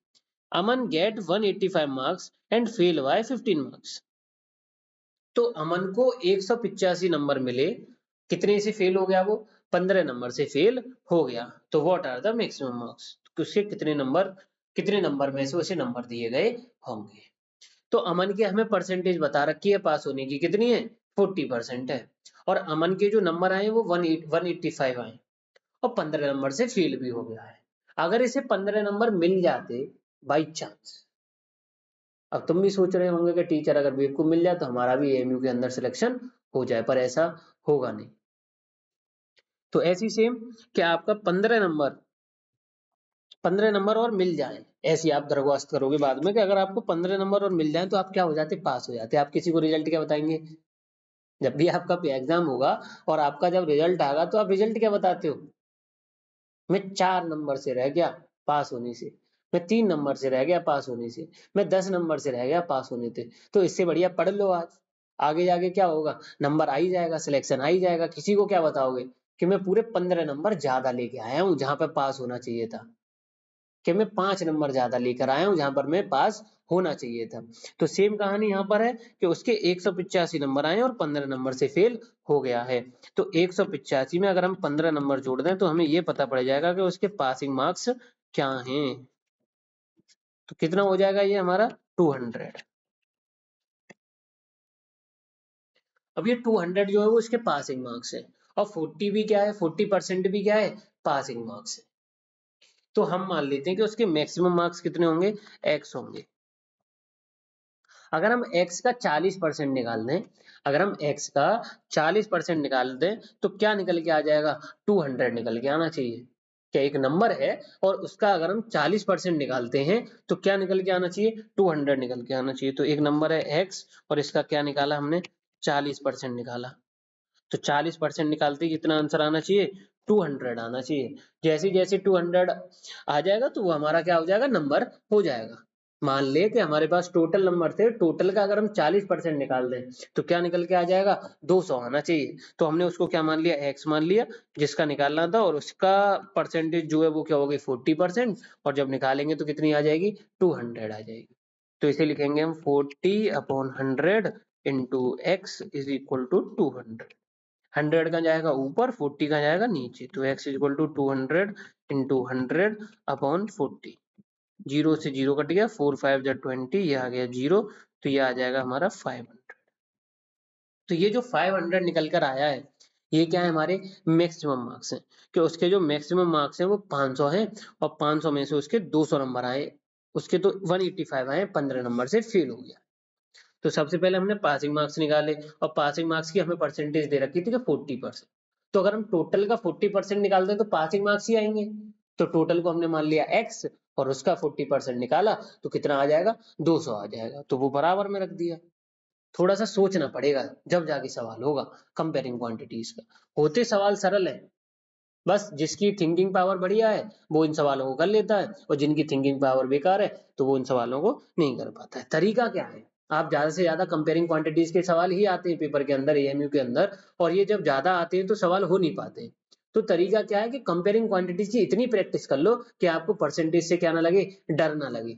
Aman get 185 marks and fail by 15 marks, तो अमन को 185 नंबर मिले, कितने से फेल हो गया वो, 15 नंबर से फेल हो गया, तो what are the maximum marks, उसके कितने नंबर में से उसे नंबर दिए गए होंगे। तो अमन की हमें परसेंटेज बता रखी है पास होने की, कितनी है 40% है, और अमन के जो नंबर आए वो 185 आए और 15 नंबर से फेल भी हो गया है। अगर इसे 15 नंबर मिल जाते बाई चांस, अब तुम भी सोच रहे होंगे कि टीचर अगर बेवकूफ मिल जाए तो हमारा भी एएमयू के अंदर सिलेक्शन हो जाए, पर ऐसा होगा नहीं। तो ऐसी सेम कि आपका 15 नंबर और मिल जाए, ऐसी आप दरख्वास्त करोगे बाद में कि अगर आपको 15 नंबर और मिल जाए तो आप क्या हो जाते, पास हो जाते। आप किसी को रिजल्ट क्या बताएंगे, जब भी आपका एग्जाम होगा और आपका जब रिजल्ट आएगा तो आप रिजल्ट क्या बताते हो, मैं 4 नंबर से रह गया पास होने से, मैं 3 नंबर से रह गया पास होने से, मैं 10 नंबर से रह गया पास होने से। तो इससे बढ़िया पढ़ लो आज, आगे जाके क्या होगा, नंबर आ ही जाएगा, सिलेक्शन आ ही जाएगा। किसी को क्या बताओगे कि मैं पूरे 15 नंबर ज्यादा लेके आया हूँ जहां पे पास होना चाहिए था, कि मैं 5 नंबर ज्यादा लेकर आया हूँ जहां पर मैं पास होना चाहिए था। तो सेम कहानी यहाँ पर है कि उसके 185 नंबर आए और 15 नंबर से फेल हो गया है। तो 185 में अगर हम 15 नंबर जोड़ दें तो हमें ये पता पड़ जाएगा कि उसके पासिंग मार्क्स क्या हैं। तो कितना हो जाएगा ये हमारा 200। अब ये 200 जो है वो इसके पासिंग मार्क्स है, और 40 भी क्या है, 40% भी क्या है, पासिंग मार्क्स है। तो हम मान लेते हैं कि उसके मैक्सिमम मार्क्स कितने होंगे, x होंगे। अगर हम x का 40% निकाल दें, अगर हम x का 40% निकाल दें तो क्या निकल के आ जाएगा, 200 निकल के आना चाहिए। क्या एक नंबर है और उसका अगर हम 40% निकालते हैं तो क्या निकल के आना चाहिए, 200 निकल के आना चाहिए। तो एक नंबर है x और इसका क्या निकाला हमने, 40% निकाला। तो 40% निकालते ही कितना आंसर आना चाहिए, 200 आना चाहिए। जैसे जैसे 200 आ जाएगा तो वो हमारा क्या हो जाएगा, नंबर हो जाएगा। मान ले कि हमारे पास टोटल नंबर थे, टोटल का अगर हम 40% निकाल दें तो क्या निकल के आ जाएगा, 200 आना चाहिए। तो हमने उसको क्या मान लिया, x मान लिया जिसका निकालना था, और उसका परसेंटेज जो है वो क्या होगी 40%, और जब निकालेंगे तो कितनी आ जाएगी, 200 आ जाएगी। तो इसे लिखेंगे हम 40/100 into x is equal to 200। 100 का जाएगा ऊपर, 40 का जाएगा नीचे, तो x is equal to 200 into 100/40। Zero से जीरो कट गया, 4 5 जा 20, ये आ गया 0, तो ये आ जाएगा हमारा 500। तो ये जो 500 निकल कर आया है, ये क्या है, हमारे मैक्सिमम मार्क्स हैं। कि उसके जो मैक्सिमम मार्क्स हैं वो 500 हैं, और 500 में से उसके 200 नंबर आए, उसके तो 185 आए, 15 नंबर से फेल हो गया। तो सबसे पहले हमने पासिंग मार्क्स निकाले, और पासिंग मार्क्स की हमें परसेंटेज दे रखी थी कि 40%। तो अगर हम टोटल का 40% निकालते हैं तो पासिंग मार्क्स ही आएंगे। तो टोटल को हमने मान लिया x और उसका 40% निकाला तो कितना आ जाएगा, 200 आ जाएगा। तो वो बराबर में रख दिया। थोड़ा सा सोचना पड़ेगा जब जाके सवाल होगा कंपेयरिंग क्वांटिटीज का। होते सवाल सरल है, बस जिसकी थिंकिंग पावर बढ़िया है वो इन सवालों को कर लेता है, और जिनकी थिंकिंग पावर बेकार है तो वो इन सवालों को नहीं कर पाता है। तरीका क्या है, आप ज्यादा से ज्यादा कंपेयरिंग क्वांटिटीज के सवाल ही आते हैं पेपर के अंदर, एएमयू के अंदर, और ये जब ज्यादा आते हैं तो सवाल हो नहीं पाते। तो तरीका क्या है कि कंपेयरिंग क्वांटिटीज की इतनी प्रैक्टिस कर लो कि आपको परसेंटेज से क्या ना लगे, डर ना लगे।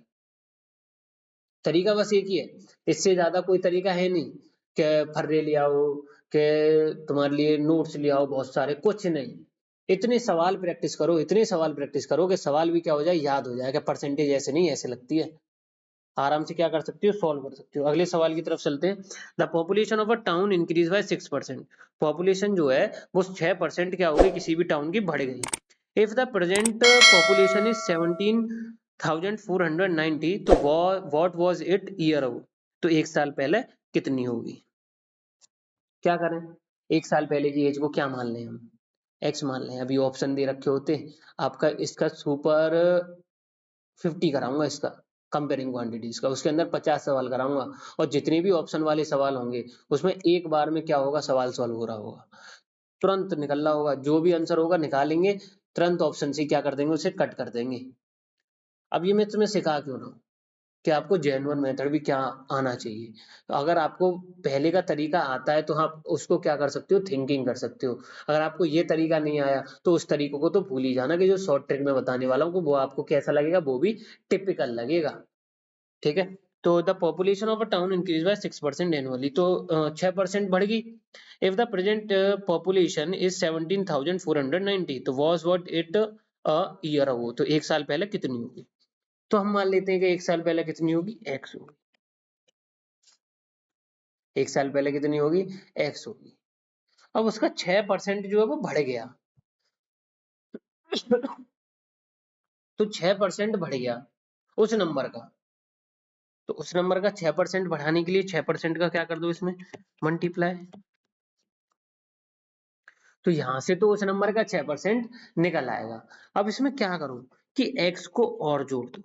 तरीका बस एक ही है, इससे ज्यादा कोई तरीका है नहीं कि फर्रे ले आओ, कि तुम्हारे लिए नोट्स ले आओ बहुत सारे, कुछ नहीं। इतने सवाल प्रैक्टिस करो, इतने सवाल प्रैक्टिस करो कि सवाल भी क्या हो जाए, याद हो जाए कि परसेंटेज ऐसे नहीं ऐसे लगती है। आराम से क्या कर सकती हो, सॉल्व कर सकती हो। अगले सवाल की तरफ चलते हैं। The population of a town increase by 6%। Population जो है वो 6% क्या हो गई, किसी भी टाउन की बढ़ गई। If the present population is 17,490, तो what was it year ago. तो एक साल पहले कितनी होगी। क्या करें, एक साल पहले की एज को क्या मान लें हम, एक्स मान लें। अभी ऑप्शन दे रखे होते, आपका इसका सुपर 50 कराऊंगा, इसका कंपेयरिंग क्वांटिटीज का, उसके अंदर 50 सवाल कराऊंगा, और जितने भी ऑप्शन वाले सवाल होंगे उसमें एक बार में क्या होगा, सवाल सॉल्व हो रहा होगा, तुरंत निकल रहा होगा, जो भी आंसर होगा निकालेंगे, तुरंत ऑप्शन से क्या कर देंगे, उसे कट कर देंगे। अब ये मैं तुम्हें सिखा क्यों रहा हूँ कि आपको जेन्युइन मेथड भी क्या आना चाहिए। तो अगर आपको पहले का तरीका आता है तो आप उसको क्या कर सकते हो, थिंकिंग कर सकते हो। अगर आपको ये तरीका नहीं आया तो उस तरीकों को तो भूल ही जाना, कि जो शॉर्ट ट्रिक में बताने वाला हूँ वो आपको कैसा लगेगा, वो भी टिपिकल लगेगा। ठीक है। तो the population of a town increase by 6% annually, तो 6% बढ़ गई। If the present population is 17,490, तो was what it a year ago, तो 1 साल पहले कितनी होगी? तो हम मान लेते हैं कि 1 साल पहले कितनी होगी? x होगी। 1 साल पहले कितनी होगी? x होगी। अब उसका 6% जो है वो बढ़ गया। तो 6% बढ़ गया उस नंबर का। तो उस नंबर का 6% बढ़ाने के लिए 6% का क्या कर दो इसमें? मल्टीप्लाई। तो यहां से तो उस नंबर का 6% निकल आएगा। अब इसमें क्या करूं कि x को और जोड़ दूं।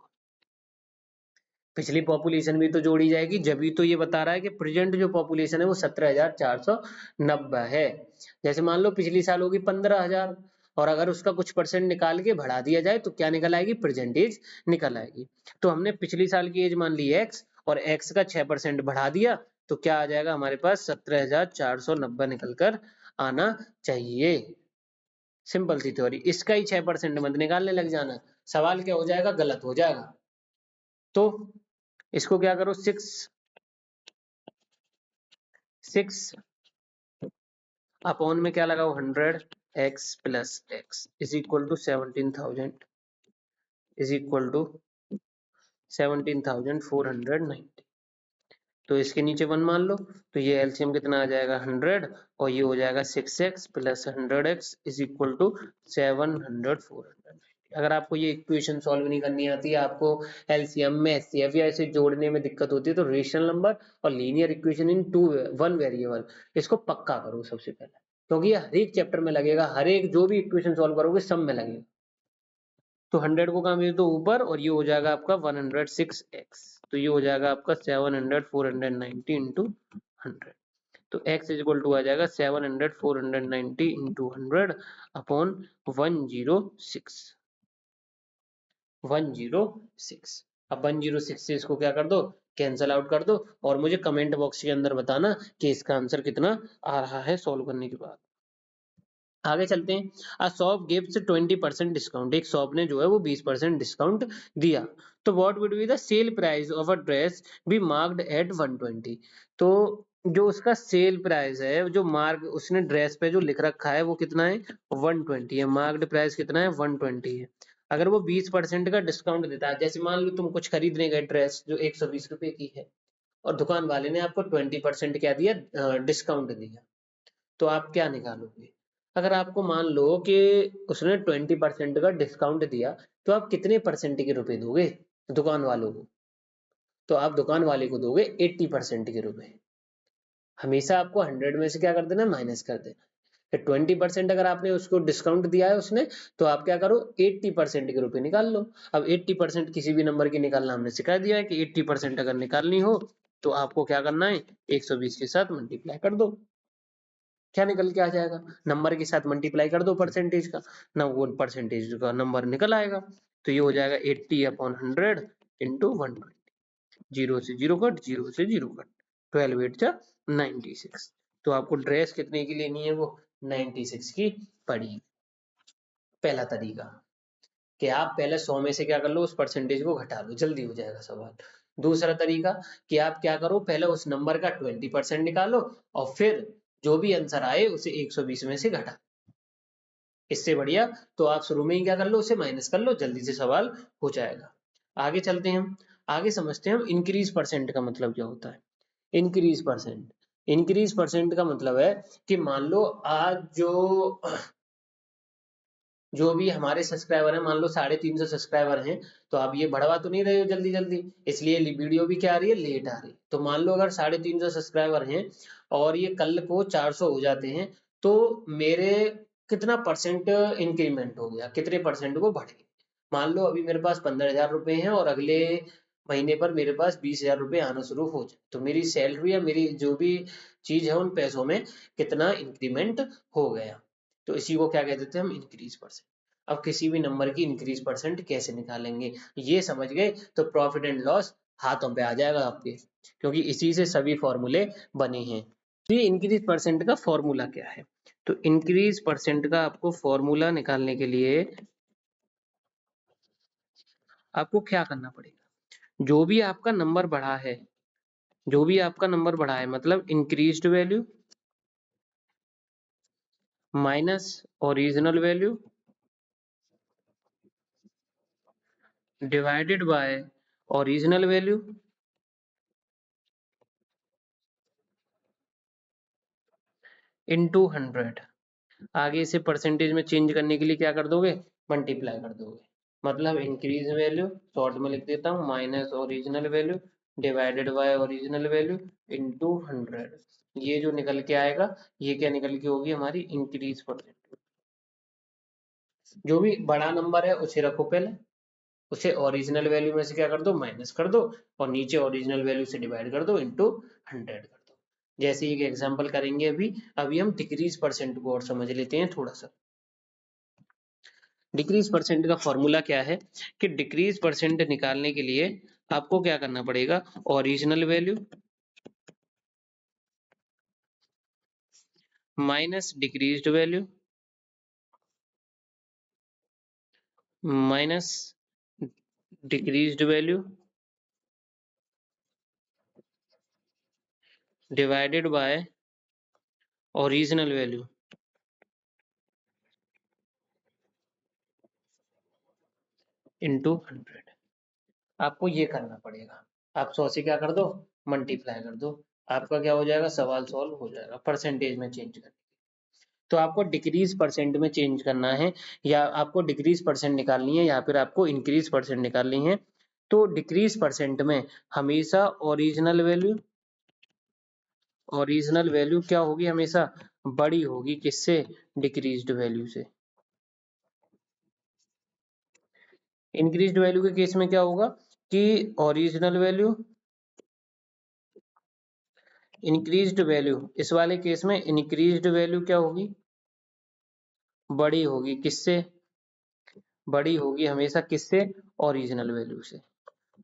पिछली पॉपुलेशन भी तो जोड़ी जाएगी, जब तो ये बता रहा है कि प्रेजेंट जो पॉपुलेशन है वो 17,490 है। जैसे मान लो पिछली साल होगी 15,000 और अगर उसका कुछ परसेंट निकाल के बढ़ा दिया जाए तो क्या निकल आएगी? प्रेजेंट एज निकल आएगी। तो हमने पिछली साल की एज मान ली x और x का 6% बढ़ा दिया तो क्या आ जाएगा हमारे पास? 17,490 निकल कर आना चाहिए। सिंपल सी थ्योरी। इसका ही 6% मत निकालने लग जाना, सवाल क्या हो जाएगा? गलत हो जाएगा। तो इसको क्या करो? 6 अपॉन में क्या लगाओ? 100x plus x is equal to 17,000 is equal to 17,490। तो इसके नीचे 1 मान लो, तो ये एलसीएम कितना आ जाएगा? 100 और ये हो जाएगा 6x plus 100x is equal to 700 490। अगर आपको ये इक्वेशन सॉल्व नहीं करनी आती है, आपको एलसीएम में एचसीएफ या ऐसे जोड़ने में दिक्कत होती है, तो रेशनल नंबर और linear equation in one variable इसको पक्का करो सबसे पहले, क्योंकि ये हर एक चैप्टर में लगेगा, हर एक जो भी इक्वेशन सॉल्व करोगे सब में लगेगा। तो 100 को कहाँ भेज दो? ऊपर, और ये हो जाएगा आपका 106x। तो ये हो जाएगा आपका 700 490 इंटू 100। तो x इज इक्वल टू आ जाएगा 700 490 इंटू 100 अपॉन 106। 106। अब 106 से इसको क्या कर दो? कैंसल आउट कर दो और मुझे कमेंट बॉक्स के अंदर बताना कि इसका आंसर कितना आ रहा है सॉल्व करने के बाद। आगे चलते हैं। A shop gives 20% discount. एक शॉप ने जो है वो 20% डिस्काउंट दिया। तो what would be the sale price of a dress be marked at 120। तो जो उसका सेल प्राइस है, जो मार्क उसने ड्रेस पे जो लिख रखा है वो कितना है? 120 है। मार्क्ड प्राइस कितना है? 120 है। अगर वो 20% का डिस्काउंट देता है, जैसे मान लो तुम कुछ खरीदने गए ड्रेस जो 120 रुपए की है और दुकान वाले ने आपको 20% क्या दिया? डिस्काउंट दिया, तो आप क्या निकालोगे? अगर आपको मान लो कि उसने 20% का डिस्काउंट दिया, तो आप कितने परसेंट के रुपए दोगे दुकान वालों को? तो आप दुकान वाले को दोगे 80% के रुपए। हमेशा आपको 100 में से क्या कर देना? माइनस कर देना। तो 20% अगर आपने उसको डिस्काउंट दिया है उसने, तो आप क्या करो? 80% के रुपए निकाल लो। अब 80% किसी भी नंबर की निकालना हमने सिखा दिया है कि 80% अगर निकालनी हो तो आपको क्या करना है? 120 के साथ मल्टीप्लाई कर दो। क्या निकल के आ जाएगा? नंबर के साथ मल्टीप्लाई कर दो परसेंटेज का, ना वो परसेंटेज का नंबर निकल आएगा। तो ये हो जाएगा 80 अपॉन 100 इंटू 120। जीरो से जीरो कट, जीरो से जीरो कट, 12 8 जा 96। तो आपको ड्रेस कितने की लेनी है? वो 96 की पड़ी। पहला तरीका कि आप पहले 100 में से क्या कर लो? उस परसेंटेज को घटा लो, जल्दी हो जाएगा सवाल। दूसरा तरीका कि आप क्या करो? पहले उस नंबर का 20% निकालो और फिर जो भी आंसर आए उसे 120 में से घटा। इससे बढ़िया तो आप शुरू में ही क्या कर लो? उसे माइनस कर लो, जल्दी से सवाल हो जाएगा। आगे चलते हैं हम, आगे समझते हैं हम इंक्रीज परसेंट का मतलब क्या होता है। इंक्रीज परसेंट, इंक्रीज परसेंट का मतलब है कि मान लो आज जो भी हमारे सब्सक्राइबर हैं, मान लो 350 सब्सक्राइबर हैं, तो आप ये बढ़वा तो नहीं रहे हो जल्दी जल्दी, इसलिए वीडियो भी क्या आ रही है? लेट आ रही है। तो मान लो अगर 350 सब्सक्राइबर हैं और ये कल को 400 हो जाते हैं, तो मेरे कितना परसेंट इंक्रीमेंट हो गया? कितने परसेंट वो बढ़े? मान लो अभी मेरे पास 15,000 रुपए हैं और अगले महीने पर मेरे पास 20,000 रुपए आना शुरू हो जाए, तो मेरी सैलरी या मेरी जो भी चीज है उन पैसों में कितना इंक्रीमेंट हो गया? तो इसी को क्या कह देते हैं हम? Increase percent. अब किसी भी नंबर की इंक्रीज परसेंट कैसे निकालेंगे, ये समझ गए तो प्रॉफिट एंड लॉस हाथों पे आ जाएगा आपके, क्योंकि इसी से सभी फॉर्मूले बने हैं। तो ये इंक्रीज परसेंट का फॉर्मूला क्या है? तो इंक्रीज परसेंट का आपको फॉर्मूला निकालने के लिए आपको क्या करना पड़ेगा? जो भी आपका नंबर बढ़ा है, जो भी आपका नंबर बढ़ा है मतलब increased value minus original value divided by original value into 100। आगे इसे परसेंटेज में चेंज करने के लिए क्या कर दोगे, मल्टीप्लाई कर दोगे। मतलब इंक्रीज वैल्यू शॉर्ट में लिख देता हूँ minus original value divided by original value into 100। ये जो निकल के आएगा ये क्या निकल के होगी हमारी इंक्रीज परसेंट। जो भी बड़ा नंबर है उसे रखो पहले, उसे ओरिजिनल वैल्यू में से क्या कर दो, माइनस कर दो, और नीचे ओरिजिनल वैल्यू से डिवाइड कर दो इनटू 100 कर दो। जैसे एक एग्जांपल करेंगे अभी हम डिक्रीज परसेंट को और समझ लेते हैं थोड़ा सा। डिक्रीज परसेंट का फॉर्मूला क्या है कि डिक्रीज परसेंट निकालने के लिए आपको क्या करना पड़ेगा, original value minus decreased value minus decreased value divided by original value into 100। आपको ये करना पड़ेगा। आप 100 से क्या कर दो, मल्टीप्लाई कर दो, आपका क्या हो जाएगा, सवाल सॉल्व हो जाएगा परसेंटेज में चेंज करके। तो आपको डिक्रीज परसेंट में चेंज करना है, या आपको डिक्रीज परसेंट निकालनी है, या फिर आपको इंक्रीज परसेंट निकालनी है। तो डिक्रीज परसेंट में हमेशा ओरिजिनल वैल्यू क्या होगी, हमेशा बड़ी होगी किससे, डिक्रीज्ड वैल्यू से। इंक्रीज्ड वैल्यू के केस में क्या होगा कि ओरिजिनल वैल्यू इंक्रीज्ड वैल्यू, इस वाले केस में इंक्रीज्ड वैल्यू क्या होगी, बड़ी होगी किससे, बड़ी होगी हमेशा किससे, ओरिजिनल वैल्यू से।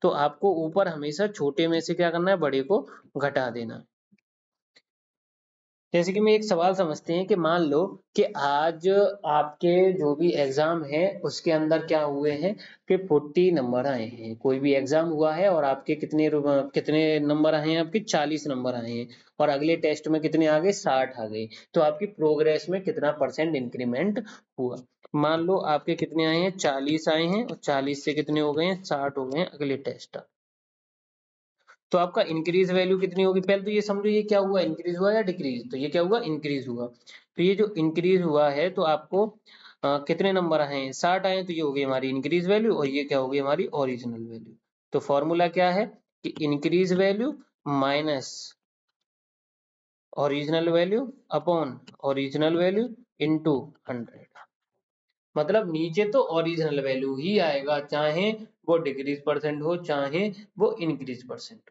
तो आपको ऊपर हमेशा छोटे में से क्या करना है, बड़े को घटा देना है। जैसे कि मैं एक सवाल समझते हैं कि मान लो कि आज आपके जो भी एग्जाम है उसके अंदर क्या हुए हैं कि 40 नंबर आए हैं। कोई भी एग्जाम हुआ है और आपके कितने नंबर आए हैं, आपके 40 नंबर आए हैं, और अगले टेस्ट में कितने आ गए, 60 आ गए। तो आपकी प्रोग्रेस में कितना परसेंट इंक्रीमेंट हुआ। मान लो आपके कितने आए हैं, 40 आए हैं, और 40 से कितने हो गए हैं, 60 हो गए हैं अगले टेस्ट। तो आपका इंक्रीज वैल्यू कितनी होगी, पहले तो ये समझो ये क्या हुआ, इंक्रीज हुआ या डिक्रीज, तो ये क्या हुआ, इंक्रीज हुआ। तो ये जो इंक्रीज हुआ है तो आपको कितने नंबर आए हैं, 60 आए हैं, तो ये हो गई हमारी इंक्रीज वैल्यू, और ये क्या होगी हमारी ओरिजिनल वैल्यू। तो फॉर्मूला क्या है कि increase value minus original value upon original value into 100। मतलब नीचे तो ओरिजिनल वैल्यू ही आएगा, चाहे वो डिक्रीज परसेंट हो चाहे वो इंक्रीज परसेंट।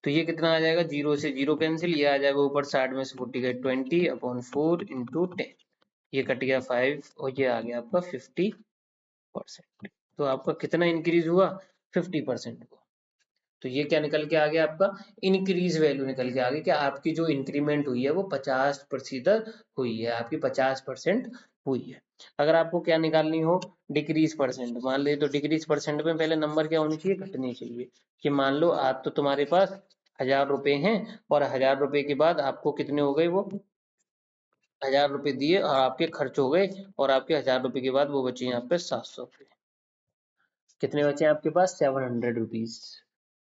तो ये कितना आ जाएगा, 0 से 0 कैंसिल, ये आ जाएगा ऊपर साइड में से 40 गए 20 अपॉन 4 इंटू 10, ये कट गया 5, और ये आ गया आपका 50%। तो आपका कितना इंक्रीज हुआ, 50% हुआ। तो ये क्या निकल के आ गया, आपका इंक्रीज वैल्यू निकल के आ गई कि आपकी जो इंक्रीमेंट हुई है वो 50% हुई है, आपकी 50% हुई है। अगर आपको क्या निकालनी हो, डिक्रीज परसेंट, मान ली तो डिक्रीज परसेंट में पहले नंबर क्या होनी चाहिए, घटनी चाहिए। कि मान लो आप तो तुम्हारे पास 1000 रुपए हैं, और 1000 रुपए के बाद आपको कितने हो गए, वो 1000 रुपए दिए और आपके खर्च हो गए, और आपके 1000 रुपए के बाद वो बचे यहाँ पे 700 रुपए। कितने बचे आपके पास, 700 रुपीज।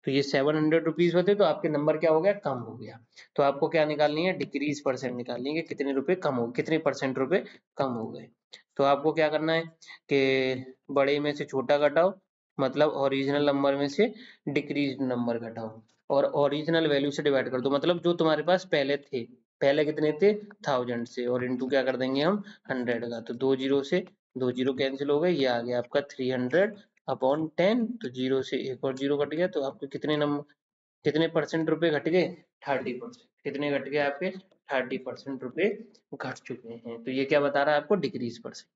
तो ये 700 रुपीज होते तो आपके नंबर क्या हो गया, कम हो गया। तो आपको क्या निकालनी है, डिक्रीज परसेंट निकालनी है, कितने रुपए कम हो, कितने परसेंट रुपए कम हो गए। तो आपको क्या करना है कि बड़े में से छोटा घटाओ, मतलब ओरिजिनल नंबर में से डिक्रीज नंबर घटाओ, और ओरिजिनल वैल्यू से डिवाइड कर दो, मतलब जो तुम्हारे पास पहले थे, पहले कितने थे 1000 से, और इनटू क्या कर देंगे हम 100 का। तो 2 जीरो से 2 जीरो कैंसिल हो गए, ये आ गया आपका 300 अपॉन 10। तो 0 से एक और 0 कट गया, तो आपके कितने परसेंट रुपए घट गए, 30%। कितने घट गए आपके, 30% रुपए घट चुके हैं। तो ये क्या बता रहा है आपको, डिक्रीज परसेंट।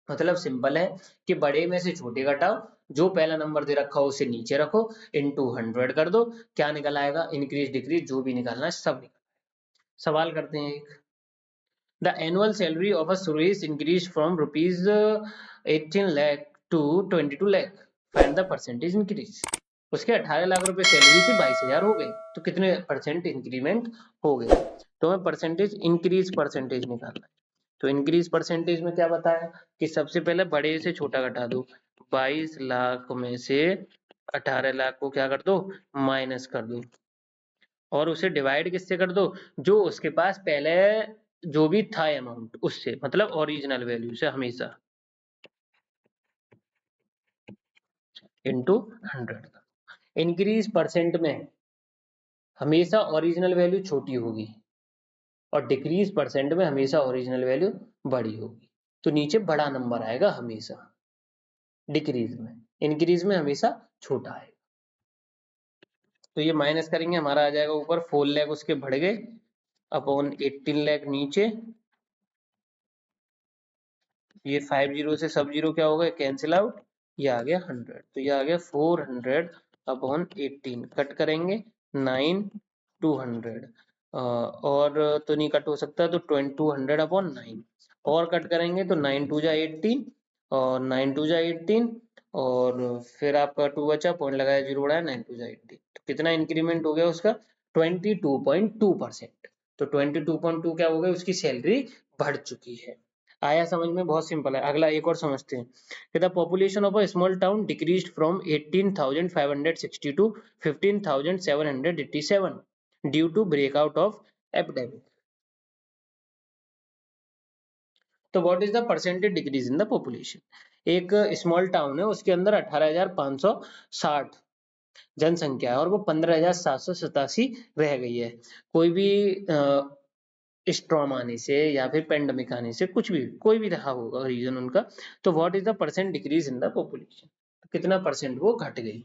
मतलब सिंपल है कि बड़े में से छोटे घटाओ, जो पहला नंबर दे रखा हो उसे नीचे रखो, इनटू 100 कर दो, क्या निकल आएगा, इंक्रीज डिक्रीज जो भी निकालना है सब निकल। सवाल करते हैं एक, the annual salary of a Suresh increase from rupees 18 lakh to 22 lakh, find the percentage increase. उसके 18 लाख रुपए सैलरी थी, 22,000 हो गए, तो कितने परसेंट इंक्रीमेंट हो गए। तो हमें परसेंटेज इंक्रीज परसेंटेज निकालना है। तो इंक्रीज परसेंटेज में क्या बताया कि सबसे पहले बड़े से छोटा घटा दो, 22 लाख में से 18 लाख को क्या कर दो, माइनस कर दो, और उसे डिवाइड किससे कर दो, जो उसके पास पहले जो भी था अमाउंट उससे, मतलब ओरिजिनल वैल्यू से हमेशा, इनटू 100। इंक्रीज परसेंट में हमेशा ओरिजिनल वैल्यू छोटी होगी और डिक्रीज परसेंट में हमेशा ओरिजिनल वैल्यू बड़ी होगी। तो नीचे बड़ा नंबर आएगा हमेशा डिक्रीज में, इंक्रीज में हमेशा छोटा आएगा। तो ये माइनस करेंगे, हमारा आ जाएगा ऊपर 4 लाख उसके बढ़ गए अपॉन 18 लाख नीचे, ये 5 जीरो से सब जीरो क्या हो गए, कैंसिल आउट, ये आ गया 100, तो ये आ गया 400 अपॉन 18, कट करेंगे 9 200, और तो नहीं कट हो सकता, तो 200 अपॉन 9, और कट करेंगे तो 9 टू जा 18 और 9 टू जा 18, और फिर आपका 2 बचा, पॉइंट लगाया, जीरो बढ़ाया, 9 टू जा 18, तो कितना इंक्रीमेंट हो गया उसका, 22.2%। तो 22.2 क्या हो गया, उसकी सैलरी बढ़ चुकी है। आया समझ में, बहुत सिंपल है। अगला एक और समझते हैं कि the population of a small town decreased from 18,560 to 15,787 due to breakout of epidemic. तो what is the percentage decrease in the population. एक स्मॉल टाउन है, उसके अंदर 18,560 जनसंख्या है और वो 15,787 रह गई है। कोई भी स्ट्रॉम आने से या फिर पेंडेमिक आने से, कुछ भी, कोई भी रहा होगा रीजन उनका, तो what is the percent decrease in the population, कितना परसेंट वो घट गई।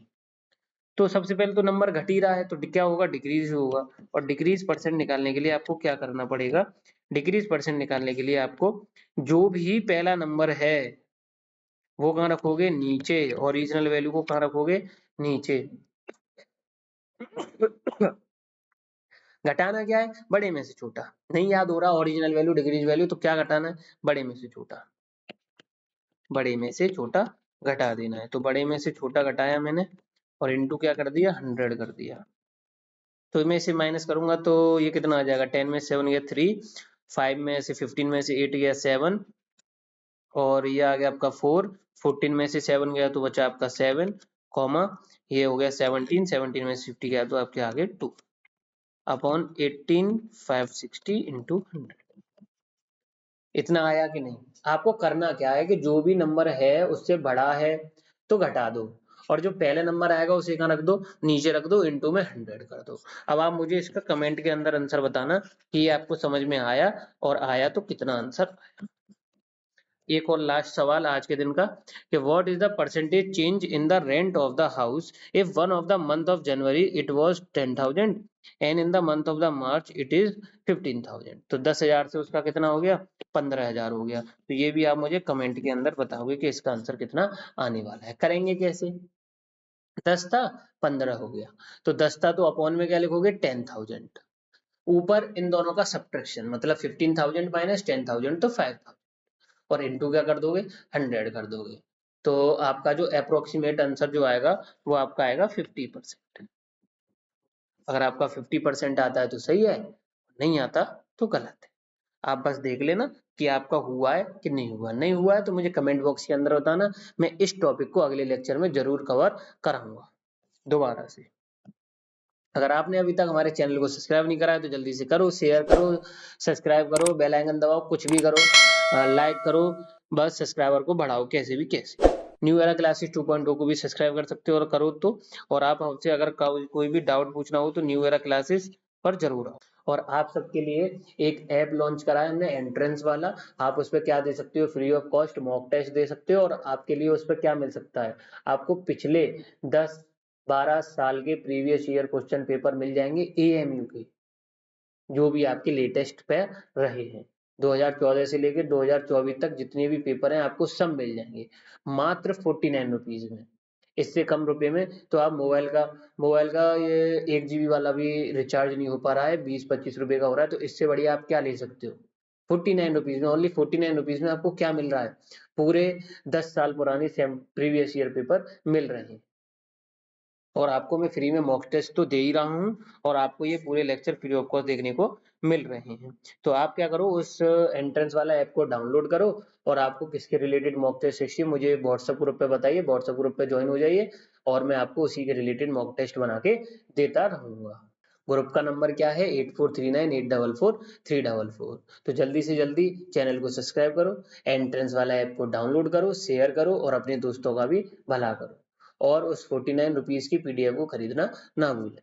तो सबसे पहले तो नंबर घट ही रहा है, तो क्या होगा, डिक्रीज होगा। और डिक्रीज परसेंट निकालने के लिए आपको क्या करना पड़ेगा, डिक्रीज परसेंट निकालने के लिए आपको जो भी पहला नंबर है वो कहाँ रखोगे, नीचे, ओरिजिनल वैल्यू को कहाँ रखोगे, नीचे। घटाना क्या है, बड़े में से छोटा। नहीं याद हो रहा ओरिजिनल वैल्यू डिक्रीज वैल्यू, तो क्या घटाना है, बड़े में से छोटा, बड़े में से छोटा घटा देना है। तो बड़े में से छोटा घटाया मैंने और इनटू क्या कर दिया, 100 कर दिया। तो मैं इसे माइनस करूंगा तो ये कितना आ जाएगा, 10 में 7 गया 3, 5 में से 15 में से 8 गया 7, और ये आ गया आपका 4, 14 में से 7 गया तो बचा आपका 7, कॉमा ये हो गया 17, 17 में से 50 गया तो आपके आगे 2 अपॉन 18 560 इंटू 100। इतना आया कि नहीं। आपको करना क्या है कि जो भी नंबर है उससे बड़ा है तो घटा दो, और जो पहले नंबर आएगा उसे कहाँ रख दो, नीचे रख दो, इनटू में 100 कर दो। अब आप मुझे इसका कमेंट के अंदर आंसर बताना कि ये आपको समझ में आया, और आया तो कितना आंसर। एक और लास्ट सवाल आज के दिन का कि what is the percentage change in the rent of the house if one of the month of January it was 10,000 and in the month of the March it is 15,000। तो 10,000 से उसका कितना हो गया, 15,000 हो गया। तो ये भी आप मुझे कमेंट के अंदर बताओगे कि इसका आंसर कितना आने वाला है। करेंगे कैसे, 10 था 15 हो गया, तो 10 था तो अपॉन में क्या लिखोगे, 10,000, ऊपर इन दोनों का सब्ट्रैक्शन, मतलब 15,000 माइनस 10,000 तो 5,000, और इनटू क्या कर दोगे, 100 कर दोगे। तो आपका जो अप्रोक्सीमेट आंसर जो आएगा वो आपका आएगा 50%। अगर आपका 50% आता है तो सही है, नहीं आता तो गलत है। आप बस देख लेना कि आपका हुआ है कि नहीं हुआ। नहीं हुआ है तो मुझे कमेंट बॉक्स के अंदर बताना, मैं इस टॉपिक को अगले लेक्चर में जरूर कवर कराऊंगा दोबारा से। अगर आपने अभी तक हमारे चैनल को सब्सक्राइब नहीं करा है तो जल्दी से करो, शेयर करो, सब्सक्राइब करो, बेल आइकन दबाओ, कुछ भी करो, लाइक करो, बस सब्सक्राइबर को बढ़ाओ कैसे भी कैसे। न्यू एरा क्लासेस 2.0 को भी सब्सक्राइब कर सकते हो और करो तो। और आप हमसे अगर कोई भी डाउट पूछना हो तो न्यू एरा क्लासेस पर जरूर आओ। और आप सबके लिए एक ऐप लॉन्च करा है हमने, एंट्रेंस वाला। आप उस पर क्या दे सकते हो, free of cost mock test दे सकते हो, और आपके लिए उस पर क्या मिल सकता है, आपको पिछले 10-12 साल के प्रीवियस ईयर क्वेश्चन पेपर मिल जाएंगे एएमयू के, जो भी आपके लेटेस्ट पे रहे हैं। 2014 से लेकर 2024 तक जितने भी पेपर हैं आपको सब मिल जाएंगे मात्र 49 रुपीज में। इससे कम रुपए में तो आप मोबाइल का ये 1 GB वाला भी रिचार्ज नहीं हो पा रहा है, 20-25 रुपए का हो रहा है। तो इससे बढ़िया आप क्या ले सकते हो, 49 रुपीज में, ओनली 49 रुपीज में आपको क्या मिल रहा है, पूरे 10 साल पुराने प्रीवियस ईयर पेपर मिल रहे हैं। और आपको मैं फ्री में मॉक टेस्ट तो दे ही रहा हूँ और आपको ये पूरे लेक्चर फ्री ऑफ कॉस्ट देखने को मिल रहे हैं। तो आप क्या करो, उस एंट्रेंस वाला ऐप को डाउनलोड करो और आपको किसके रिलेटेड मॉक टेस्ट चाहिए मुझे व्हाट्सएप ग्रुप पे बताइए, व्हाट्सएप ग्रुप पे ज्वाइन हो जाइए और मैं आपको उसी के रिलेटेड मॉक टेस्ट बना के देता रहूँगा। ग्रुप का नंबर क्या है 8439844344। तो जल्दी से जल्दी चैनल को सब्सक्राइब करो, एंट्रेंस वाला ऐप को डाउनलोड करो, शेयर करो और अपने दोस्तों का भी भला करो और उस 49 रुपीज की पीडीएफ को खरीदना ना भूलें।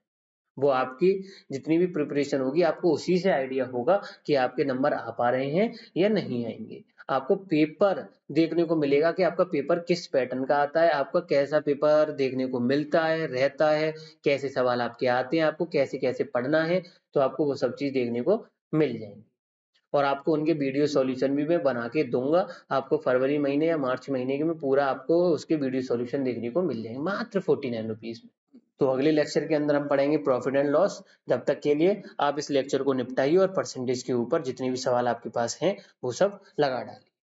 वो आपकी जितनी भी प्रिपरेशन होगी आपको उसी से आइडिया होगा कि आपके नंबर आ पा रहे हैं या नहीं आएंगे। आपको पेपर देखने को मिलेगा कि आपका पेपर किस पैटर्न का आता है, आपका कैसा पेपर देखने को मिलता है, रहता है, कैसे सवाल आपके आते हैं, आपको कैसे-कैसे पढ़ना है, तो आपको वो सब चीज़ देखने को मिल जाएँगी। और आपको उनके वीडियो सॉल्यूशन भी मैं बना के दूँगा। आपको फरवरी महीने या मार्च महीने के में पूरा आपको उसके वीडियो सॉल्यूशन देखने को मिल जाएँगे, मात्र 49 रुपीज़ में। तो अगले लेक्चर के अंदर हम पढ़ेंगे प्रॉफिट एंड लॉस। जब तक के लिए आप इस लेक्चर को निपटाइए और परसेंटेज के ऊपर जितने भी सवाल आपके पास हैं, वो सब लगा डालिए।